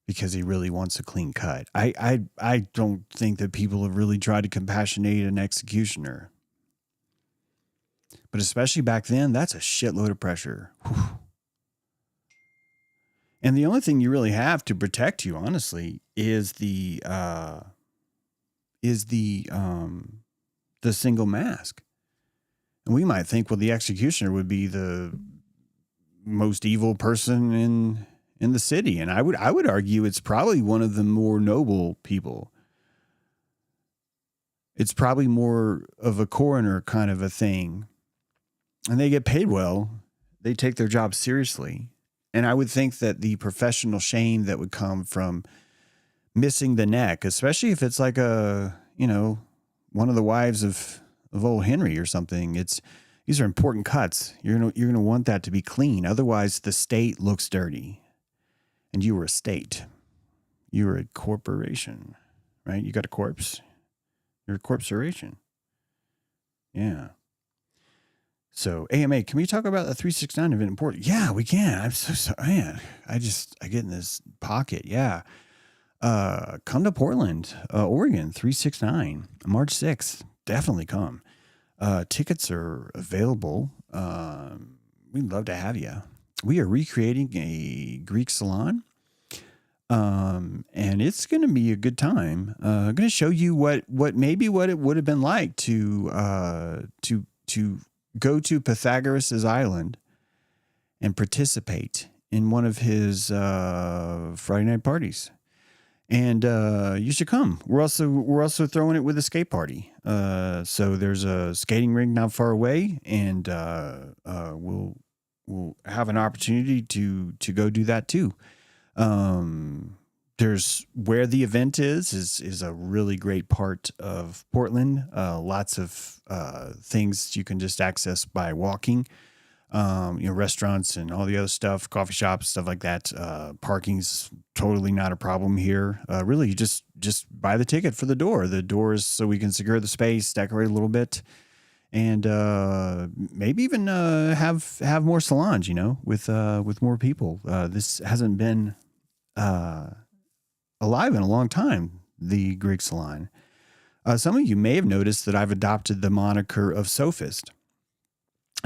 Speaker 1: because he really wants a clean cut. I don't think that people have really tried to compassionate an executioner. But especially back then, that's a shitload of pressure. Whew. And the only thing you really have to protect you, honestly, is the single mask. And we might think, well, the executioner would be the most evil person in the city. And I would argue it's probably one of the more noble people. It's probably more of a coroner kind of a thing. And they get paid well. They take their job seriously. And I would think that the professional shame that would come from missing the neck, especially if it's like one of the wives of old Henry or something, these are important cuts. You're gonna want that to be clean. Otherwise, the state looks dirty. And you were a state. You were a corporation, right? You got a corpse. You're a corporation. Yeah. So AMA, can we talk about the 369 event in Portland? Yeah, we can. I'm so sorry. Man, I get in this pocket. Yeah. Come to Portland, Oregon, 369, March 6th. Definitely come. Tickets are available. we'd love to have you. We are recreating a Greek salon. And it's going to be a good time. I'm going to show you what it would have been like to go to Pythagoras' island and participate in one of his Friday night parties. And you should come. We're also throwing it with a skate party. So there's a skating rink not far away, and we'll have an opportunity to go do that too. There's where the event is a really great part of Portland. Lots of things you can just access by walking. Restaurants and all the other stuff, coffee shops, stuff like that. Parking's totally not a problem here. Really, you just buy the ticket for the door. The doors, so we can secure the space, decorate a little bit, and maybe even have more salons. With more people. This hasn't been alive in a long time. The Greek salon. Some of you may have noticed that I've adopted the moniker of sophist.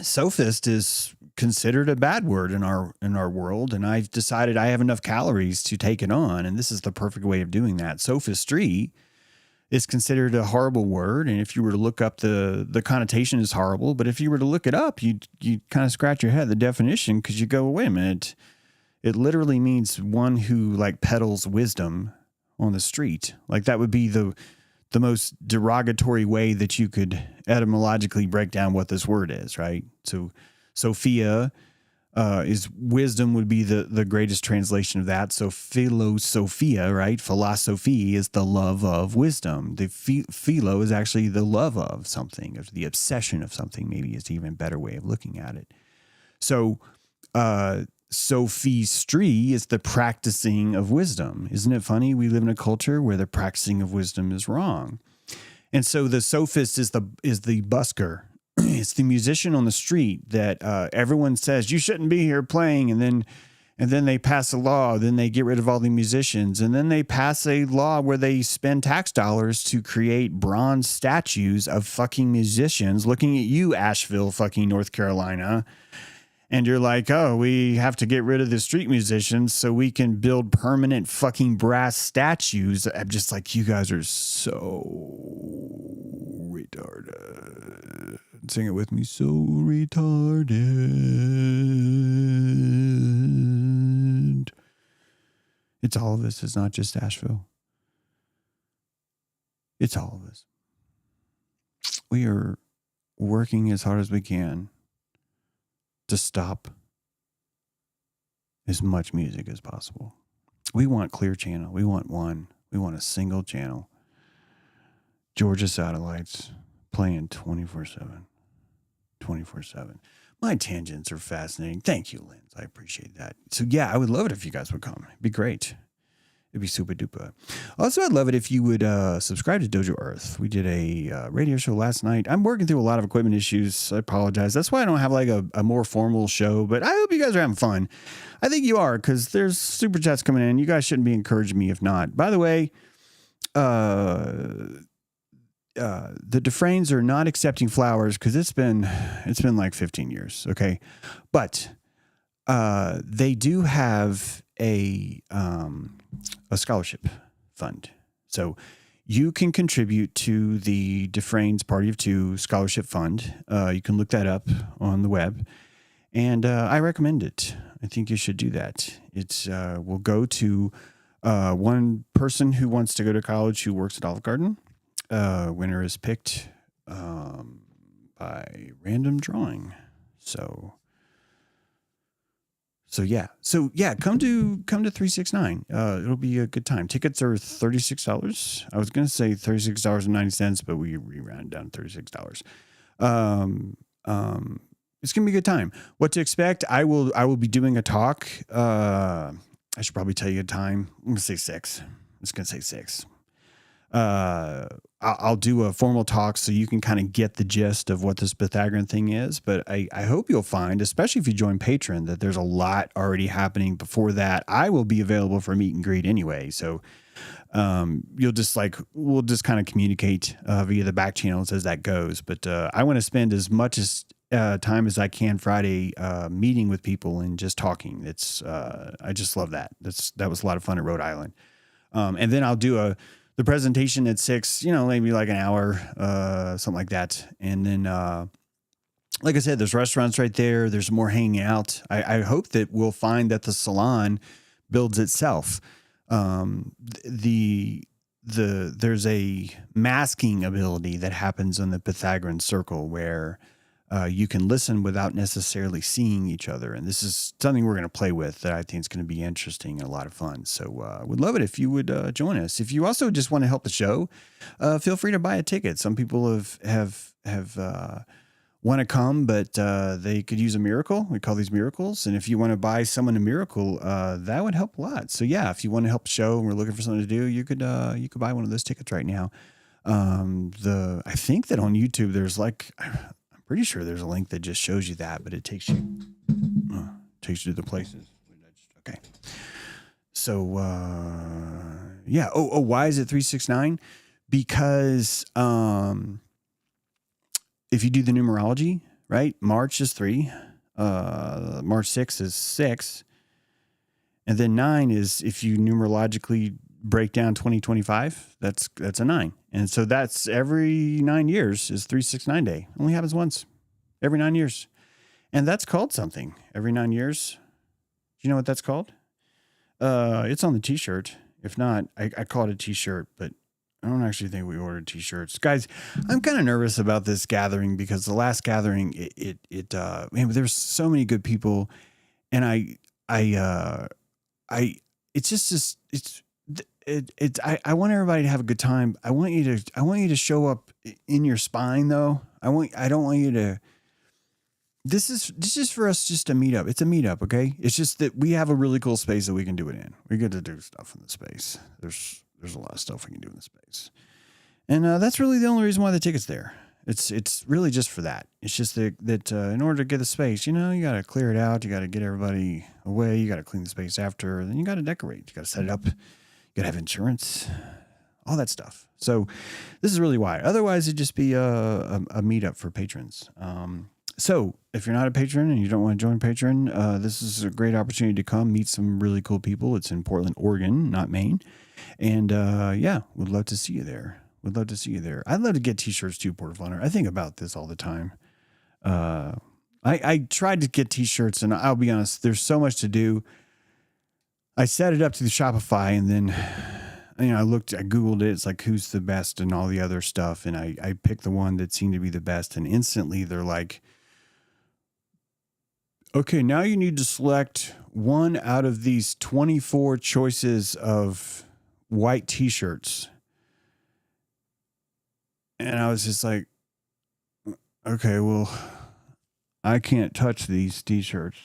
Speaker 1: Sophist is considered a bad word in our world, and I've decided I have enough calories to take it on, and this is the perfect way of doing that. Sophistry is considered a horrible word, and if you were to look up the connotation is horrible, but if you were to look it up, you kind of scratch your head the definition, because you go, wait a minute, it literally means one who like peddles wisdom on the street. Like that would be the most derogatory way that you could etymologically break down what this word is, right? So Sophia is wisdom, would be the greatest translation of that. So philosophia, right? Philosophy is the love of wisdom. The philo is actually the love of something, or the obsession of something, maybe is an even better way of looking at it. So sophistry is the practicing of wisdom. Isn't it funny? We live in a culture where the practicing of wisdom is wrong. And so the sophist is the busker. It's the musician on the street that everyone says, you shouldn't be here playing. And then they pass a law. Then they get rid of all the musicians. And then they pass a law where they spend tax dollars to create bronze statues of fucking musicians looking at you, Asheville, fucking North Carolina. And you're like, oh, we have to get rid of the street musicians so we can build permanent fucking brass statues. I'm just like, you guys are so retarded. Sing it with me. So retarded. It's all of us. It's not just Asheville. It's all of us. We are working as hard as we can to stop as much music as possible. We want Clear Channel. We want one. We want a single channel. Georgia satellites playing 24/7. 24/7. My tangents are fascinating. Thank you, Linz. I appreciate that. So yeah, I would love it if you guys would come. It'd be great. It'd be super duper. Also, I'd love it if you would subscribe to Dojo Earth. We did a radio show last night. I'm working through a lot of equipment issues. I apologize. That's why I don't have like a more formal show, but I hope you guys are having fun. I think you are, because there's super chats coming in. You guys shouldn't be encouraging me if not. By the way, the Dufresnes are not accepting flowers because it's been like 15 years. Okay. But they do have a scholarship fund. So you can contribute to the Dufresne's Party of Two Scholarship Fund. You can look that up on the web, and I recommend it. I think you should do that. It's will go to one person who wants to go to college who works at Olive Garden. Winner is picked by random drawing. So yeah, come to 369. It'll be a good time. Tickets are $36. I was gonna say $36.90, but we rounded down to $36. It's gonna be a good time. What to expect? I will be doing a talk. I should probably tell you a time. I'm gonna say 6. I'm just gonna say 6. I'll do a formal talk so you can kind of get the gist of what this Pythagorean thing is. But I hope you'll find, especially if you join Patreon, that there's a lot already happening before that. I will be available for meet and greet anyway. So we'll just kind of communicate via the back channels as that goes. But I want to spend as much time as I can Friday, meeting with people and just talking. It's I just love that. That was a lot of fun at Rhode Island. And then I'll do the presentation at 6, maybe like an hour, something like that. And then, like I said, there's restaurants right there. There's more hanging out. I hope that we'll find that the salon builds itself. There's a masking ability that happens on the Pythagorean circle where you can listen without necessarily seeing each other. And this is something we're going to play with that I think is going to be interesting and a lot of fun. So would love it if you would join us. If you also just want to help the show, feel free to buy a ticket. Some people have want to come, but they could use a miracle. We call these miracles. And if you want to buy someone a miracle, that would help a lot. So yeah, if you want to help the show and we're looking for something to do, you could buy one of those tickets right now. I think that on YouTube, there's I'm pretty sure there's a link that just shows you that, but it takes you to the places. Okay. So, yeah. Oh, why is it 369? Because, if you do the numerology, right? March is 3, March 6 is 6. And then 9 is, if you numerologically break down 2025, that's a 9. And so that's every 9 years is 369 day. Only happens once every 9 years. And that's called something every 9 years. Do you know what that's called? It's on the t-shirt. If not, I call it a t-shirt, but I don't actually think we ordered t-shirts. Guys, I'm kind of nervous about this gathering because the last gathering, man, there's so many good people. And I want everybody to have a good time. I want you to show up in your spine though. I don't want you to, this is for us just a meetup. It's a meetup. Okay. It's just that we have a really cool space that we can do it in. We get to do stuff in the space. There's a lot of stuff we can do in the space. And that's really the only reason why the ticket's there. It's really just for that. It's just that in order to get the space, you got to clear it out. You got to get everybody away. You got to clean the space after. Then you got to decorate. You got to set it up. You got to have insurance, all that stuff. So this is really why. Otherwise, it'd just be a meetup for patrons. So if you're not a patron and you don't want to join Patreon, this is a great opportunity to come meet some really cool people. It's in Portland, Oregon, not Maine. And yeah, would love to see you there. Would love to see you there. I'd love to get t-shirts too, Port of Honor. I think about this all the time. I tried to get t-shirts, and I'll be honest, there's so much to do. I set it up to the Shopify, and then I Googled it. It's like, who's the best and all the other stuff. And I picked the one that seemed to be the best. And instantly they're like, okay, now you need to select one out of these 24 choices of white t-shirts. And I was just like, okay, well, I can't touch these t-shirts.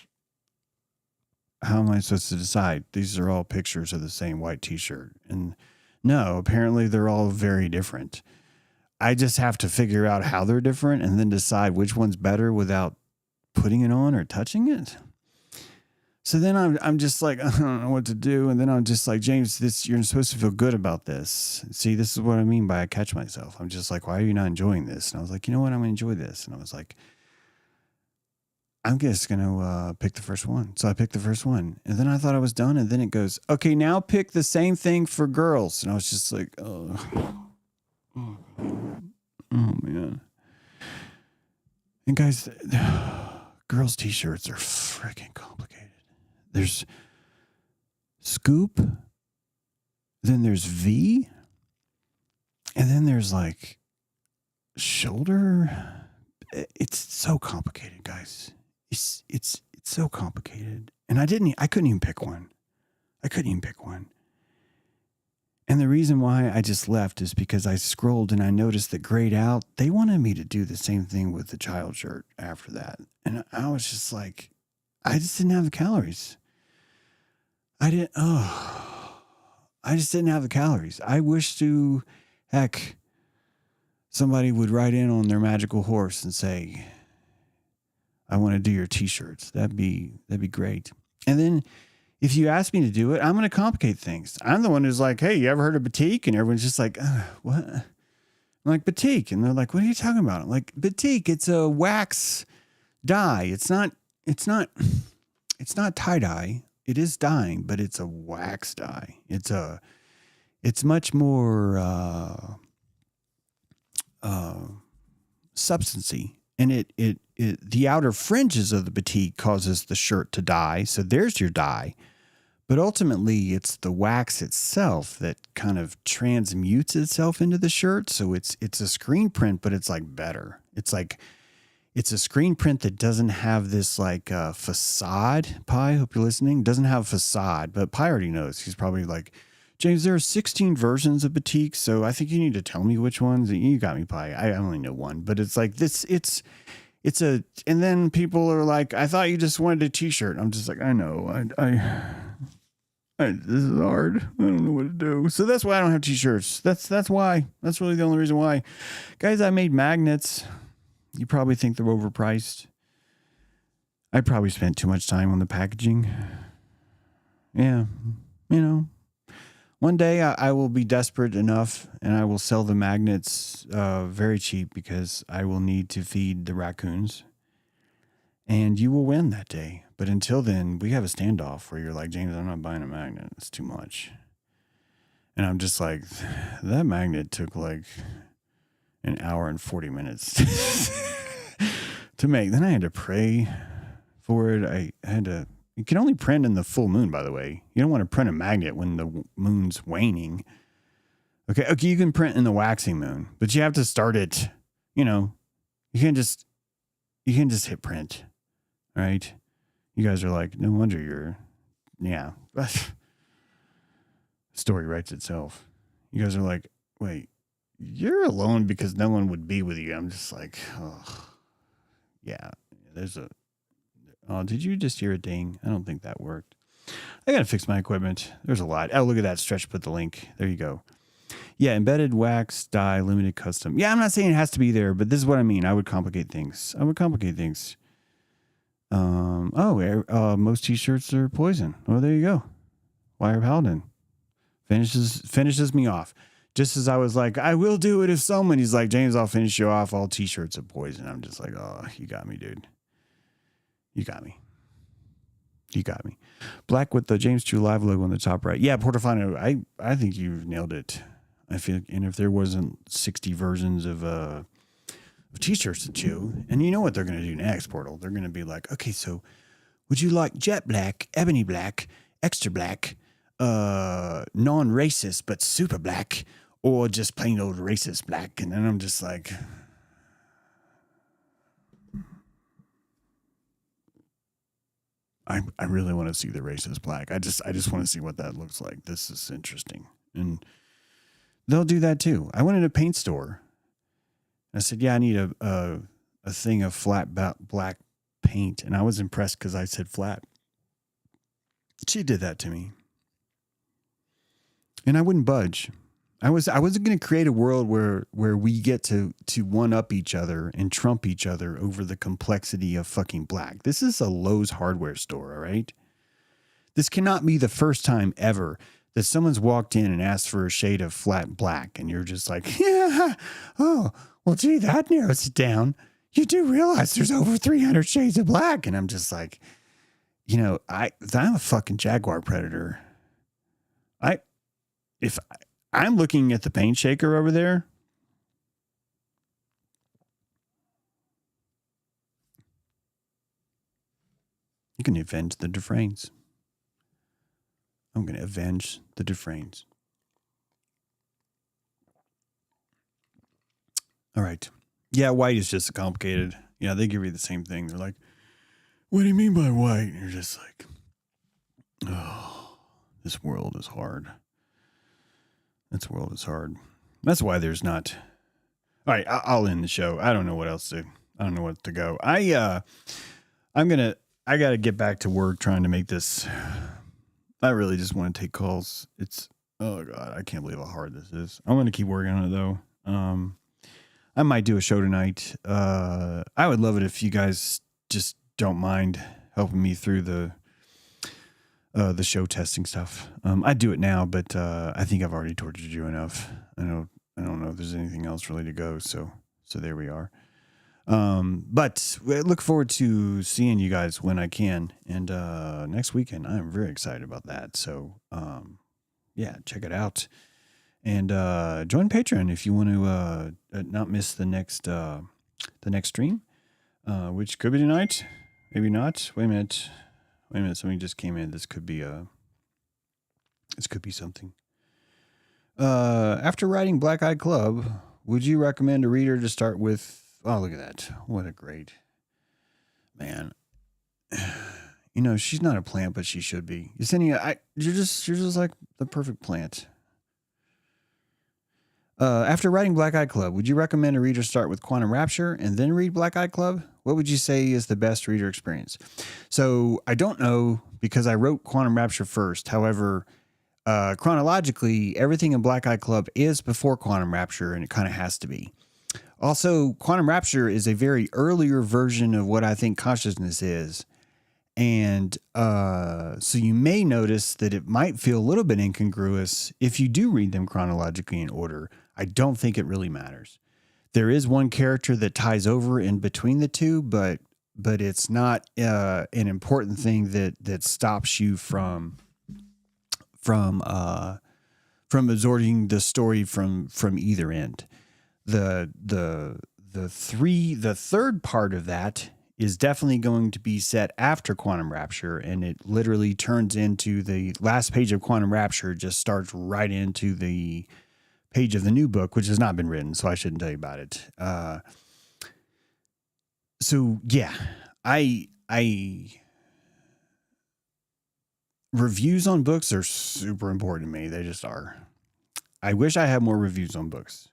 Speaker 1: How am I supposed to decide? These are all pictures of the same white t-shirt. And no, apparently they're all very different. I just have to figure out how they're different and then decide which one's better without putting it on or touching it. So then I'm just like, I don't know what to do. And then I'm just like, James, you're supposed to feel good about this. See, this is what I mean by I catch myself. I'm just like, why are you not enjoying this? And I was like, you know what? I'm going to enjoy this. And I was like, I'm just going to pick the first one. So I picked the first one. And then I thought I was done. And then it goes, okay, now pick the same thing for girls. And I was just like, oh man. And guys, girls' t-shirts are freaking complicated. There's scoop, then there's V, and then there's like shoulder. It's so complicated, guys. It's so complicated. And I couldn't even pick one. And the reason why I just left is because I scrolled and I noticed that grayed out, they wanted me to do the same thing with the child shirt after that. And I was just like, I just didn't have the calories. I just didn't have the calories. I wish to heck somebody would write in on their magical horse and say, I want to do your t-shirts. That'd be great. And then if you ask me to do it, I'm going to complicate things. I'm the one who's like, hey, you ever heard of batik? And everyone's just like, what? I'm like, batik. And they're like, what are you talking about? I'm like, batik, it's a wax dye. It's not tie dye. It is dyeing, but it's a wax dye. It's much more substancy, and it the outer fringes of the batik causes the shirt to dye. So there's your dye. But ultimately, it's the wax itself that kind of transmutes itself into the shirt. So it's a screen print, but it's like better. It's a screen print that doesn't have this like facade. Pi, hope you're listening. Doesn't have a facade, but Pi already knows. He's probably like, James, there are 16 versions of batik, so I think you need to tell me which ones. You got me, Pi. I only know one, but it's like this. And then people are like, I thought you just wanted a t-shirt. I'm just like, I know. This is hard. I don't know what to do. So that's why I don't have t-shirts. That's why. That's really the only reason why. Guys, I made magnets. You probably think they're overpriced. I probably spent too much time on the packaging. Yeah. One day I will be desperate enough and I will sell the magnets very cheap because I will need to feed the raccoons. And you will win that day. But until then, we have a standoff where you're like, James, I'm not buying a magnet. It's too much. And I'm just like, that magnet took like an hour and 40 minutes to make. Then I had to pray for it. I had to, you can only print in the full moon, by the way. You don't want to print a magnet when the moon's waning. Okay, you can print in the waxing moon, but you have to start it, you can't just hit print, right? You guys are like, no wonder yeah. Story writes itself. You guys are like, wait, you're alone because no one would be with you. I'm just like, oh, yeah, did you just hear a ding? I don't think that worked. I got to fix my equipment. There's a lot. Oh, look at that. Stretch put the link. There you go. Yeah, embedded wax, dye, limited custom. Yeah, I'm not saying it has to be there, but this is what I mean. I would complicate things. Most t-shirts are poison. Oh, there you go. Wire Paladin finishes me off. Just as I was like, I will do it if somebody's like, James, I'll finish you off. All t-shirts are poison. I'm just like, oh, you got me, dude. You got me. Black with the James True Live logo on the top right. Yeah, Portofino. I think you've nailed it. I feel, and if there wasn't 60 versions of t-shirts to chew, and you know what they're going to do next, Portal? They're going to be like, okay, so would you like jet black, ebony black, extra black, non-racist but super black, or just plain old racist black? And then I'm just like, I really want to see the racist black. I just want to see what that looks like. This is interesting, and they'll do that too. I went in a paint store. I said, yeah, I need a thing of flat black paint. And I was impressed because I said flat. She did that to me. And I wouldn't budge. I wasn't going to create a world where we get to one up each other and trump each other over the complexity of fucking black. This is a Lowe's hardware store, all right? This cannot be the first time ever that someone's walked in and asked for a shade of flat black. And you're just like, yeah, oh, well, gee, that narrows it down. You do realize there's over 300 shades of black. And I'm just like, I'm a fucking Jaguar predator. If I'm looking at the paint shaker over there, you can avenge the Dufresnes. I'm going to avenge the Dufresnes. All right. Yeah, white is just complicated. Yeah, they give you the same thing. They're like, what do you mean by white? And you're just like, oh, this world is hard. This world is hard. That's why there's not. All right, I'll end the show. I don't know what to go. I got to get back to work trying to make this. I really just want to take calls. Oh God, I can't believe how hard this is. I'm going to keep working on it though. I might do a show tonight. I would love it if you guys just don't mind helping me through the show testing stuff. I do it now, but I think I've already tortured you enough. I don't know if there's anything else really to go. So there we are. But I look forward to seeing you guys when I can. And next weekend, I'm very excited about that. So, yeah, check it out. And join Patreon if you want to not miss the next stream, which could be tonight, maybe not. Wait a minute. Something just came in. This could be something. After writing Black Eye Club, would you recommend a reader to start with? Oh, look at that. What a great man. You know, she's not a plant, but she should be. Yesenia, you're just like the perfect plant. After writing Black Eye Club, would you recommend a reader start with Quantum Rapture and then read Black Eye Club? What would you say is the best reader experience? So I don't know because I wrote Quantum Rapture first. However, chronologically, everything in Black Eye Club is before Quantum Rapture, and it kind of has to be. Also, Quantum Rapture is a very earlier version of what I think consciousness is. And so you may notice that it might feel a little bit incongruous if you do read them chronologically in order. I don't think it really matters. There is one character that ties over in between the two, but it's not an important thing that stops you from absorbing the story from either end. The third part of that is definitely going to be set after Quantum Rapture, and it literally turns into the last page of Quantum Rapture just starts right into the page of the new book, which has not been written, so I shouldn't tell you about it. So yeah, I reviews on books are super important to me. They just are. I wish I had more reviews on books.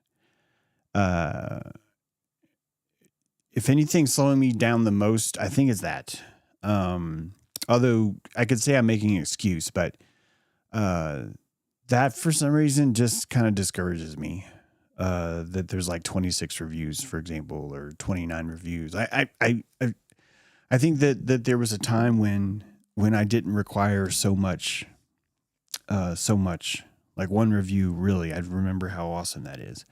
Speaker 1: If anything's slowing me down the most, I think it's that. Although I could say I'm making an excuse, but that for some reason just kind of discourages me. That there's like 26 reviews, for example, or 29 reviews. I think that there was a time when I didn't require so much. Like one review, really, I remember how awesome that is.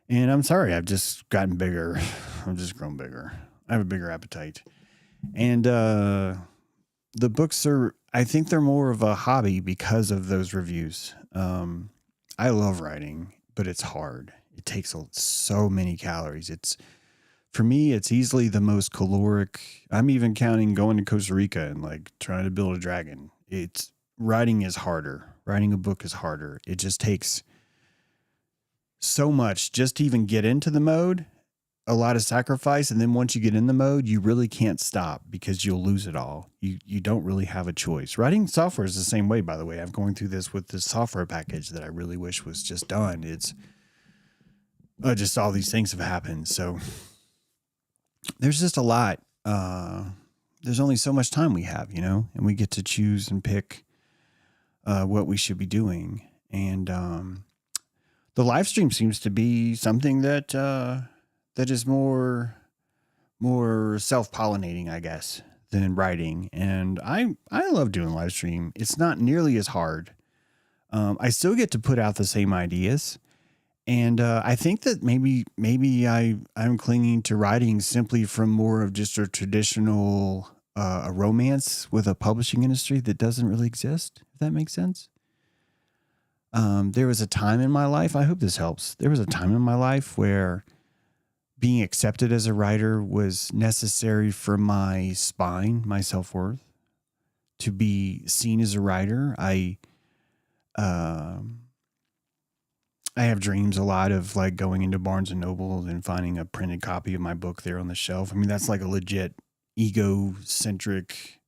Speaker 1: And I'm sorry, I've just gotten bigger. I've just grown bigger. I have a bigger appetite. And the books I think they're more of a hobby because of those reviews. I love writing, but it's hard. It takes so many calories. For me, it's easily the most caloric. I'm even counting going to Costa Rica and like trying to build a dragon. Writing is harder. Writing a book is harder. It just takes so much just to even get into the mode, a lot of sacrifice. And then once you get in the mode, you really can't stop because you'll lose it all. You don't really have a choice. Writing software is the same way, by the way. I'm going through this with this software package that I really wish was just done. It's just all these things have happened. So there's just a lot. There's only so much time we have, and we get to choose and pick what we should be doing. And the live stream seems to be something that is more self-pollinating, I guess, than writing. And I love doing live stream. It's not nearly as hard. I still get to put out the same ideas. And I think that maybe I'm clinging to writing simply from more of just a traditional a romance with a publishing industry that doesn't really exist, if that makes sense. There was a time in my life, I hope this helps. There was a time in my life where being accepted as a writer was necessary for my spine, my self-worth, to be seen as a writer. I have dreams a lot of like going into Barnes and Noble and finding a printed copy of my book there on the shelf. I mean, that's like a legit egocentric,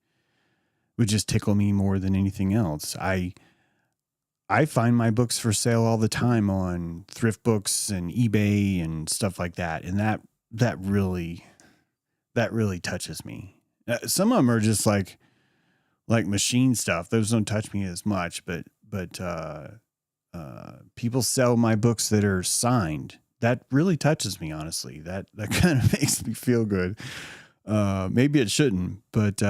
Speaker 1: would just tickle me more than anything else. I find my books for sale all the time on thrift books and eBay and stuff like that. And that really touches me. Some of them are just like machine stuff. Those don't touch me as much, but people sell my books that are signed. That really touches me, honestly. That kind of makes me feel good. Maybe it shouldn't, but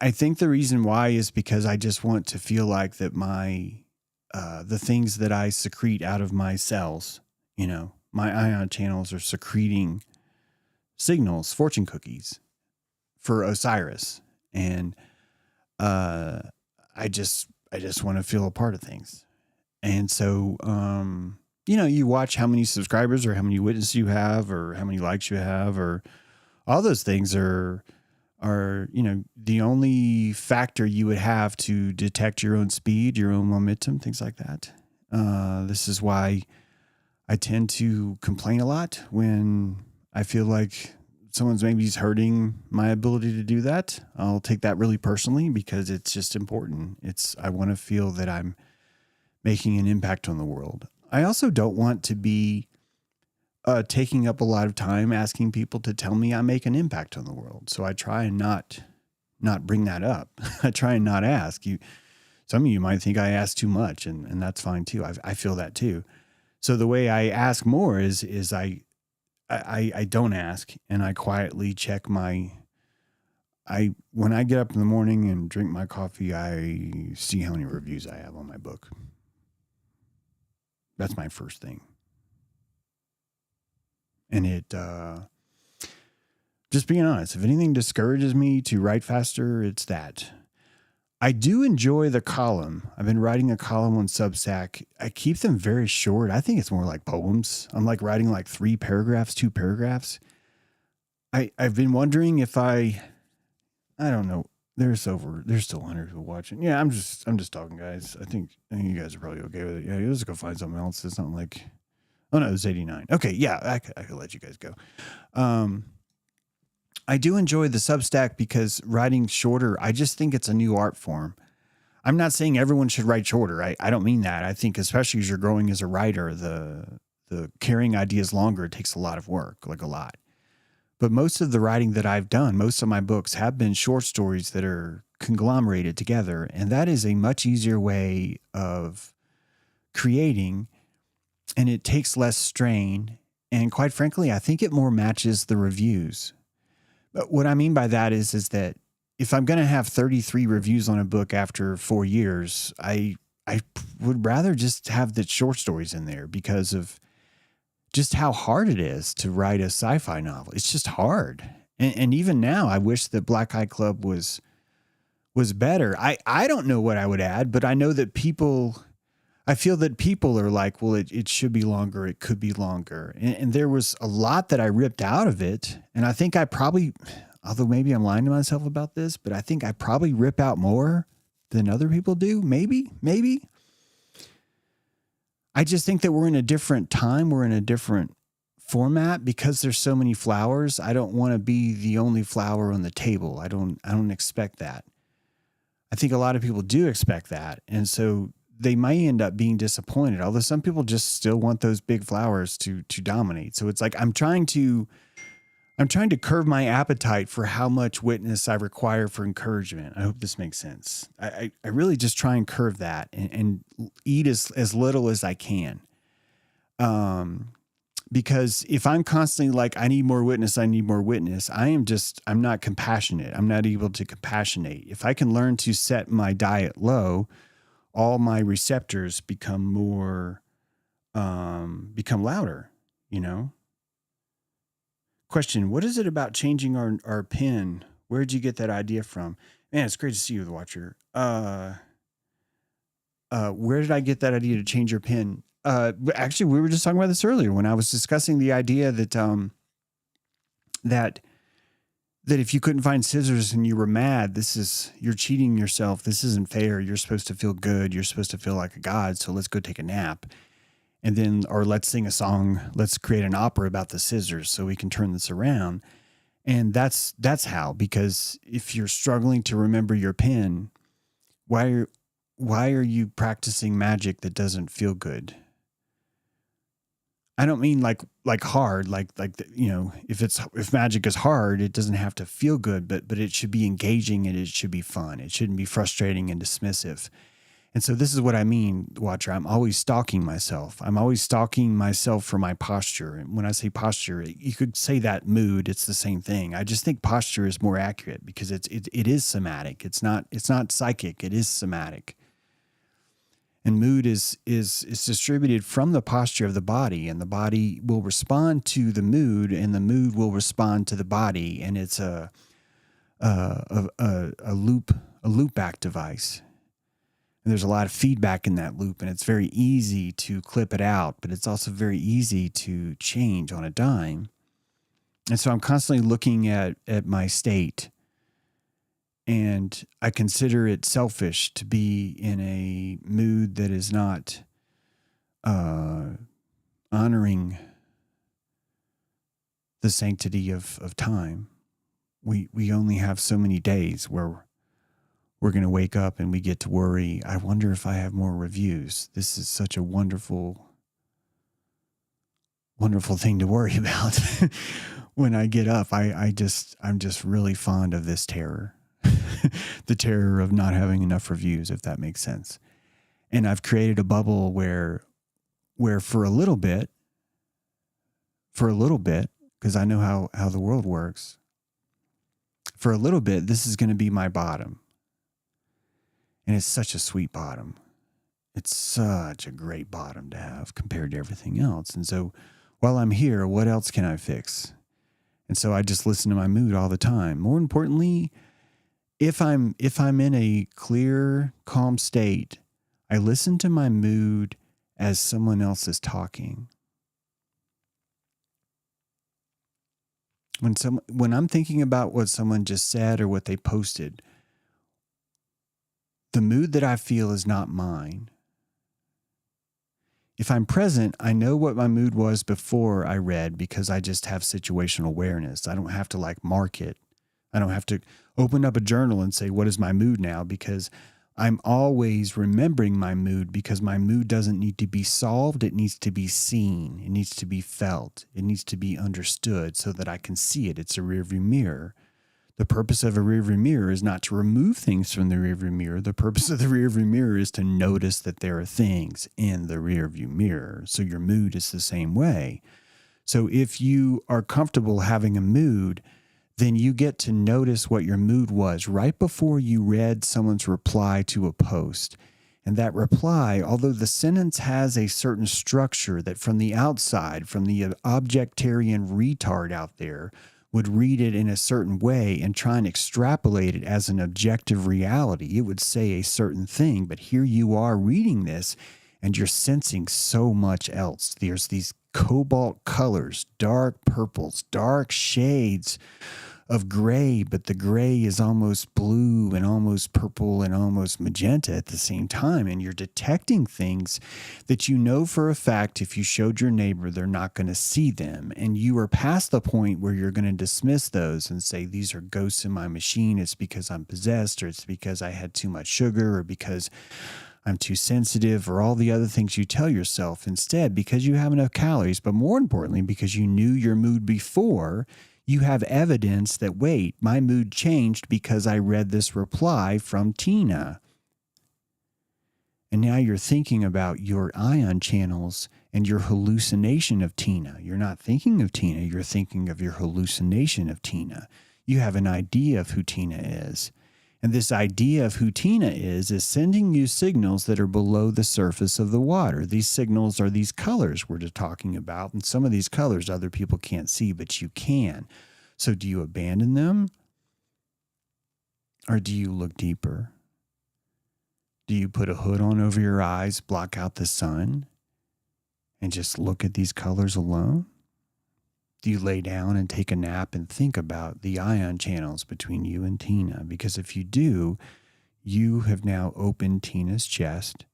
Speaker 1: I think the reason why is because I just want to feel like that the things that I secrete out of my cells, my my ion channels are secreting signals, fortune cookies for Osiris. And I just want to feel a part of things. And so, you watch how many subscribers or how many witnesses you have or how many likes you have, or all those things are the only factor you would have to detect your own speed, your own momentum, things like that. This is why I tend to complain a lot when I feel like someone's maybe hurting my ability to do that. I'll take that really personally because it's just important. I want to feel that I'm making an impact on the world. I also don't want to be taking up a lot of time asking people to tell me I make an impact on the world. So I try and not bring that up. I try and not ask you. Some of you might think I ask too much, and that's fine too. I feel that too. So the way I ask more is I don't ask, and I quietly check when I get up in the morning and drink my coffee, I see how many reviews I have on my book. That's my first thing. And it, just being honest, if anything discourages me to write faster, it's that. I do enjoy the column. I've been writing a column on Substack. I keep them very short. I think it's more like poems. I'm like writing like 3 paragraphs, 2 paragraphs. I've been wondering if I don't know. There's still 100 people watching. Yeah, I'm just talking, guys. I think you guys are probably okay with it. Yeah, let's go find something else. It's not like, oh no, it was 89. Okay, yeah, I could let you guys go. I do enjoy the Substack because writing shorter, I just think it's a new art form. I'm not saying everyone should write shorter. I don't mean that. I think especially as you're growing as a writer, the carrying ideas longer takes a lot of work, like a lot. But most of the writing that I've done, most of my books have been short stories that are conglomerated together. And that is a much easier way of creating, and it takes less strain. And quite frankly, I think it more matches the reviews. But what I mean by that is that if I'm going to have 33 reviews on a book after 4 years, I would rather just have the short stories in there because of just how hard it is to write a sci-fi novel. It's just hard. And even now, I wish that Black Eye Club was better. I don't know what I would add, but I know that I feel that people are like, well, it should be longer. It could be longer. And there was a lot that I ripped out of it. And I think I probably, although maybe I'm lying to myself about this, but I think I probably rip out more than other people do. Maybe. I just think that we're in a different time. We're in a different format because there's so many flowers. I don't want to be the only flower on the table. I don't expect that. I think a lot of people do expect that. And so they might end up being disappointed, although some people just still want those big flowers to dominate. So it's like I'm trying to curb my appetite for how much witness I require for encouragement. I hope this makes sense. I really just try and curve that and eat as little as I can. Because if I'm constantly like, I need more witness, I'm not compassionate. I'm not able to compassionate. If I can learn to set my diet low, all my receptors become louder, Question, what is it about changing our pin? Where'd you get that idea from? Man, it's great to see you, the watcher. Where did I get that idea to change your pin? Actually, we were just talking about this earlier when I was discussing the idea that if you couldn't find scissors and you were mad, you're cheating yourself. This isn't fair. You're supposed to feel good. You're supposed to feel like a god. So let's go take a nap. And then, or let's sing a song. Let's create an opera about the scissors so we can turn this around. And that's how, because if you're struggling to remember your pin, why are you practicing magic that doesn't feel good? I don't mean like hard, if magic is hard, it doesn't have to feel good, but it should be engaging and it should be fun. It shouldn't be frustrating and dismissive. And so this is what I mean, watcher. I'm always stalking myself. I'm always stalking myself for my posture. And when I say posture, you could say that mood. It's the same thing. I just think posture is more accurate because it is somatic. It's not psychic. It is somatic. And mood is distributed from the posture of the body, and the body will respond to the mood, and the mood will respond to the body, and it's a loop back device. And there's a lot of feedback in that loop, and it's very easy to clip it out, but it's also very easy to change on a dime. And so I'm constantly looking at my state, and I consider it selfish to be in a mood that is not honoring the sanctity of time. We only have so many days where we're going to wake up and we get to worry, I wonder if I have more reviews. This is such a wonderful thing to worry about. When I get up, I'm just really fond of this terror. The terror of not having enough reviews, if that makes sense. And I've created a bubble where for a little bit, because I know how the world works, for a little bit, this is going to be my bottom. And it's such a sweet bottom. It's such a great bottom to have compared to everything else. And so while I'm here, what else can I fix? And so I just listen to my mood all the time. More importantly, if I'm in a clear, calm state, I listen to my mood as someone else is talking. When I'm thinking about what someone just said or what they posted, the mood that I feel is not mine. If I'm present, I know what my mood was before I read because I just have situational awareness. I don't have to mark it. I don't have to open up a journal and say, what is my mood now? Because I'm always remembering my mood, because my mood doesn't need to be solved. It needs to be seen. It needs to be felt. It needs to be understood so that I can see it. It's a rearview mirror. The purpose of a rearview mirror is not to remove things from the rearview mirror. The purpose of the rearview mirror is to notice that there are things in the rearview mirror. So your mood is the same way. So if you are comfortable having a mood, then you get to notice what your mood was right before you read someone's reply to a post. And that reply, although the sentence has a certain structure that from the outside, from the objectarian retard out there, would read it in a certain way and try and extrapolate it as an objective reality. It would say a certain thing, but here you are reading this and you're sensing so much else. There's these cobalt colors, dark purples, dark shades of gray, but the gray is almost blue and almost purple and almost magenta at the same time. And you're detecting things that you know for a fact if you showed your neighbor, they're not going to see them. And you are past the point where you're going to dismiss those and say, these are ghosts in my machine. It's because I'm possessed, or it's because I had too much sugar, or because I'm too sensitive, or all the other things you tell yourself. Instead, because you have enough calories, but more importantly, because you knew your mood before, you have evidence that, wait, my mood changed because I read this reply from Tina. And now you're thinking about your ion channels and your hallucination of Tina. You're not thinking of Tina, you're thinking of your hallucination of Tina. You have an idea of who Tina is. And this idea of who Tina is sending you signals that are below the surface of the water. These signals are these colors we're talking about. And some of these colors other people can't see, but you can. So do you abandon them? Or do you look deeper? Do you put a hood on over your eyes, block out the sun, and just look at these colors alone? Do you lay down and take a nap and think about the ion channels between you and Tina? Because if you do, you have now opened Tina's chest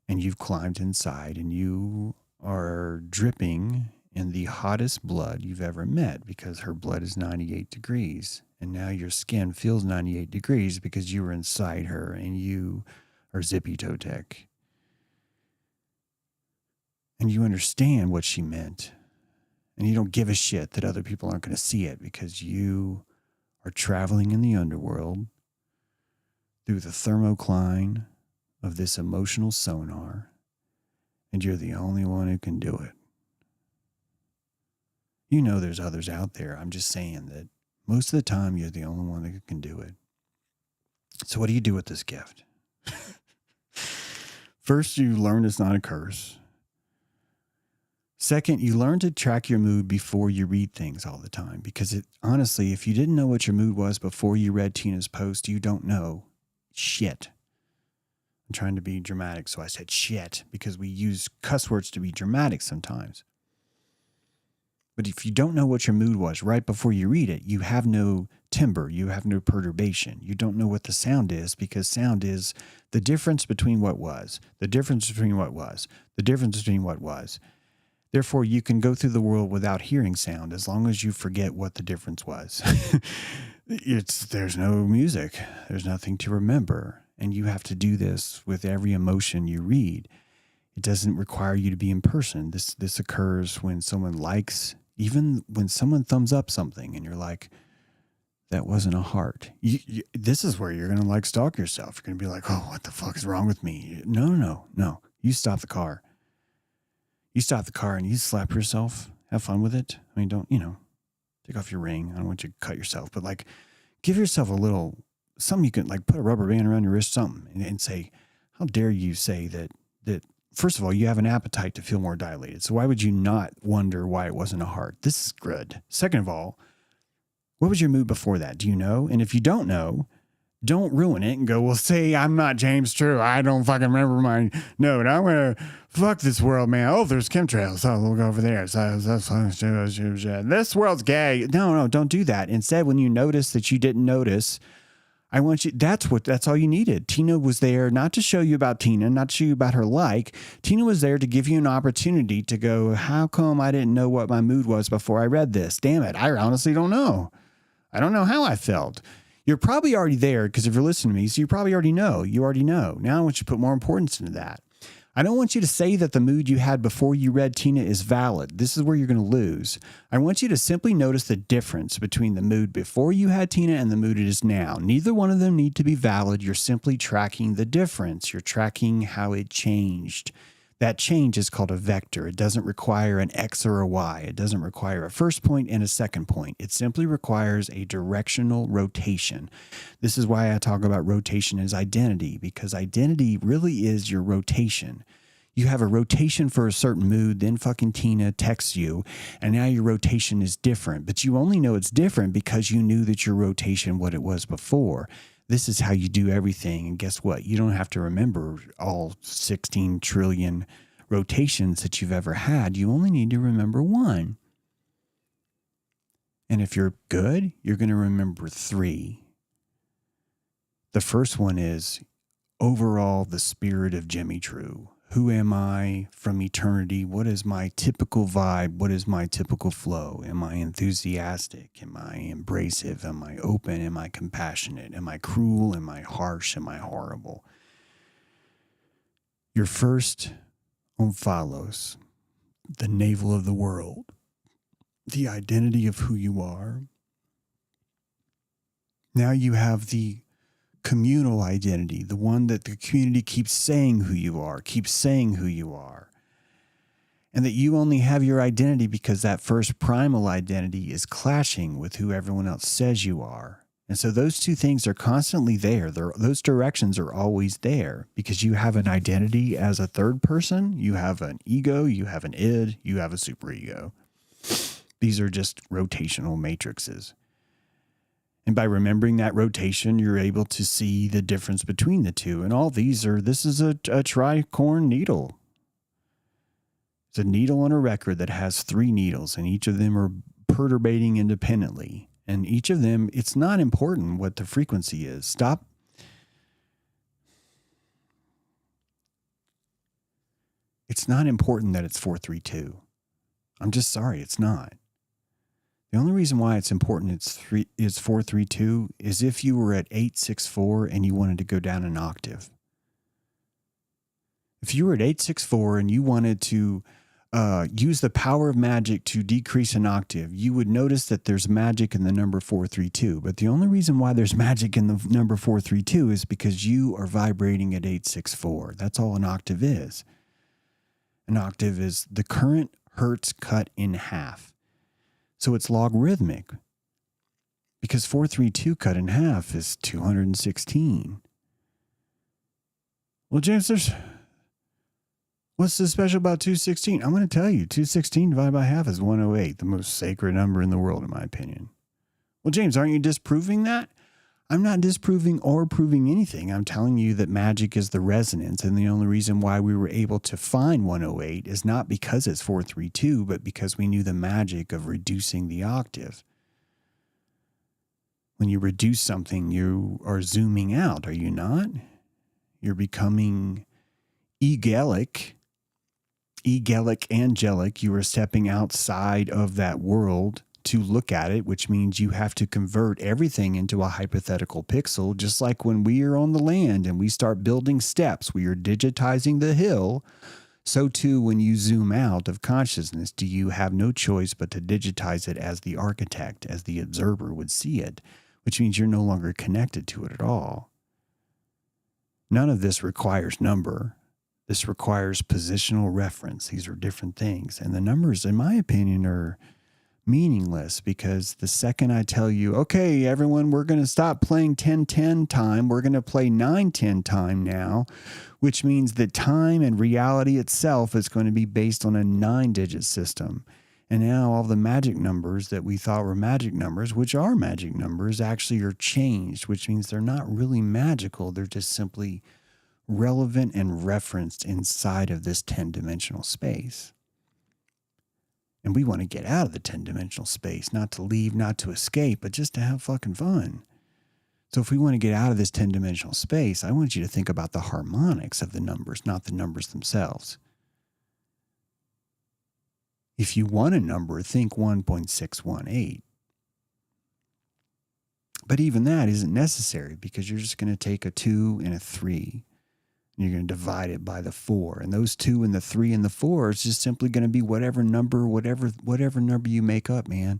Speaker 1: and you've climbed inside and you are dripping in the hottest blood you've ever met, because her blood is 98 degrees. And now your skin feels 98 degrees because you were inside her and you are zippy toe tech. And you understand what she meant. And you don't give a shit that other people aren't going to see it, because you are traveling in the underworld through the thermocline of this emotional sonar, and you're the only one who can do it. You know there's others out there. I'm just saying that most of the time you're the only one that can do it. So what do you do with this gift? First, you learn it's not a curse. Second, you learn to track your mood before you read things all the time. Because honestly, if you didn't know what your mood was before you read Tina's post, you don't know shit. I'm trying to be dramatic, so I said shit, because we use cuss words to be dramatic sometimes. But if you don't know what your mood was right before you read it, you have no timbre, you have no perturbation. You don't know what the sound is, because sound is the difference between what was, the difference between what was, the difference between what was. Therefore, you can go through the world without hearing sound as long as you forget what the difference was. There's no music. There's nothing to remember. And you have to do this with every emotion you read. It doesn't require you to be in person. This occurs when someone likes, even when someone thumbs up something and you're like, that wasn't a heart. This is where you're going to like stalk yourself. You're going to be like, oh, what the fuck is wrong with me? No. You stop the car. You stop the car and you slap yourself. Have fun with it. I mean, don't, take off your ring. I don't want you to cut yourself, but like give yourself a little, something you can like put a rubber band around your wrist, something, and say, how dare you say that first of all, you have an appetite to feel more dilated. So why would you not wonder why it wasn't a heart? This is good. Second of all, what was your mood before that? Do you know? And if you don't know, don't ruin it and go, well, see, I'm not James True. I don't fucking remember my note. I'm going to fuck this world, man. Oh, there's chemtrails. Oh, we'll go over there. This world's gay. No, don't do that. Instead, when you notice that you didn't notice, I want you, that's all you needed. Tina was there not to show you about Tina, not to show you about her like. Tina was there to give you an opportunity to go, how come I didn't know what my mood was before I read this? Damn it. I honestly don't know. I don't know how I felt. You're probably already there because if you're listening to me, so you probably already know. You already know. Now I want you to put more importance into that. I don't want you to say that the mood you had before you read Tina is valid. This is where you're going to lose. I want you to simply notice the difference between the mood before you had Tina and the mood it is now. Neither one of them need to be valid. You're simply tracking the difference. You're tracking how it changed. That change is called a vector. It doesn't require an X or a Y. It doesn't require a first point and a second point. It simply requires a directional rotation. This is why I talk about rotation as identity, because identity really is your rotation. You have a rotation for a certain mood, then fucking Tina texts you, and now your rotation is different. But you only know it's different because you knew that your rotation, what it was before. This is how you do everything. And guess what? You don't have to remember all 16 trillion rotations that you've ever had. You only need to remember one. And if you're good, you're going to remember 3. The first one is overall the spirit of Jimmy True. Who am I from eternity? What is my typical vibe? What is my typical flow? Am I enthusiastic? Am I embracive? Am I open? Am I compassionate? Am I cruel? Am I harsh? Am I horrible? Your first omphalos, the navel of the world, the identity of who you are. Now you have the communal identity, the one that the community keeps saying who you are, and that you only have your identity because that first primal identity is clashing with who everyone else says you are. And so those two things are constantly there. Those directions are always there because you have an identity as a third person, you have an ego, you have an id, you have a superego. These are just rotational matrices. And by remembering that rotation, you're able to see the difference between the two. And all these this is a tricorn needle. It's a needle on a record that has 3 needles, and each of them are perturbating independently. And each of them, it's not important what the frequency is. Stop. It's not important that it's 432. I'm just sorry, it's not. The only reason why it's important is 432 is if you were at 864 and you wanted to go down an octave. If you were at 864 and you wanted to use the power of magic to decrease an octave, you would notice that there's magic in the number 432. But the only reason why there's magic in the number 432 is because you are vibrating at 864. That's all an octave is. An octave is the current hertz cut in half. So it's logarithmic because 432 cut in half is 216. Well, James, What's so special about 216? I'm going to tell you, 216 divided by half is 108, the most sacred number in the world, in my opinion. Well, James, aren't you disproving that? I'm not disproving or proving anything. I'm telling you that magic is the resonance, and the only reason why we were able to find 108 is not because it's 432, but because we knew the magic of reducing the octave. When you reduce something, you are zooming out, are you not? You're becoming egelic, angelic. You are stepping outside of that world to look at it, which means you have to convert everything into a hypothetical pixel, just like when we are on the land and we start building steps, we are digitizing the hill. So too, when you zoom out of consciousness, do you have no choice but to digitize it as the architect, as the observer would see it, which means you're no longer connected to it at all. None of this requires number. This requires positional reference. These are different things. And the numbers, in my opinion, are meaningless because the second I tell you, okay, everyone, we're going to stop playing 10-10 time. We're going to play 9-10 time now, which means that time and reality itself is going to be based on a 9-digit system. And now all the magic numbers that we thought were magic numbers, which are magic numbers, actually are changed, which means they're not really magical. They're just simply relevant and referenced inside of this 10-dimensional space. And we want to get out of the 10-dimensional space, not to leave, not to escape, but just to have fucking fun. So if we want to get out of this 10-dimensional space, I want you to think about the harmonics of the numbers, not the numbers themselves. If you want a number, think 1.618. But even that isn't necessary because you're just going to take a 2 and a 3. And you're going to divide it by the 4. And those 2 and the 3 and the 4 is just simply going to be whatever number you make up, man.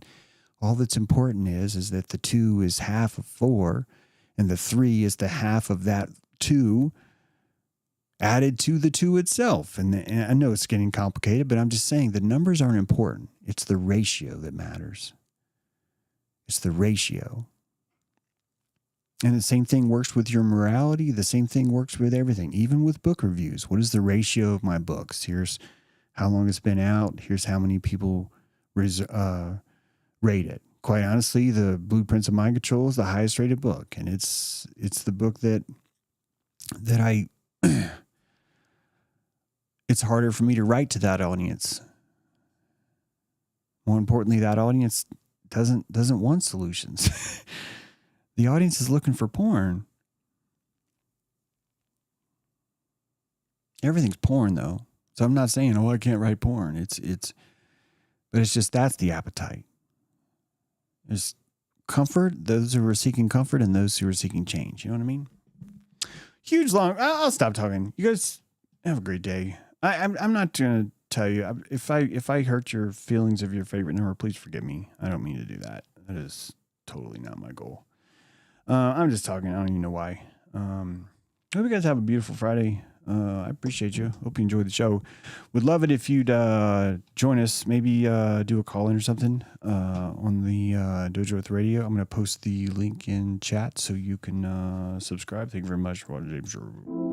Speaker 1: All that's important is that the 2 is half of 4 and the 3 is the half of that 2 added to the 2 itself. And I know it's getting complicated, but I'm just saying the numbers aren't important. It's the ratio that matters. It's the ratio. And the same thing works with your morality. The same thing works with everything, even with book reviews. What is the ratio of my books? Here's how long it's been out. Here's how many people rate it. Quite honestly, the Blueprints of Mind Control is the highest rated book. And it's the book that I... It's harder for me to write to that audience. More importantly, that audience doesn't want solutions. The audience is looking for porn. Everything's porn, though. So I'm not saying, I can't write porn. But it's just that's the appetite. There's comfort, those who are seeking comfort, and those who are seeking change. You know what I mean? Huge long. I'll stop talking. You guys have a great day. I'm not gonna tell you if I hurt your feelings of your favorite number. Please forgive me. I don't mean to do that. That is totally not my goal. I'm just talking. I don't even know why. Hope you guys have a beautiful Friday. I appreciate you. Hope you enjoyed the show. Would love it if you'd join us. Maybe do a call in or something on the Dojo with Radio. I'm going to post the link in chat so you can subscribe. Thank you very much for watching.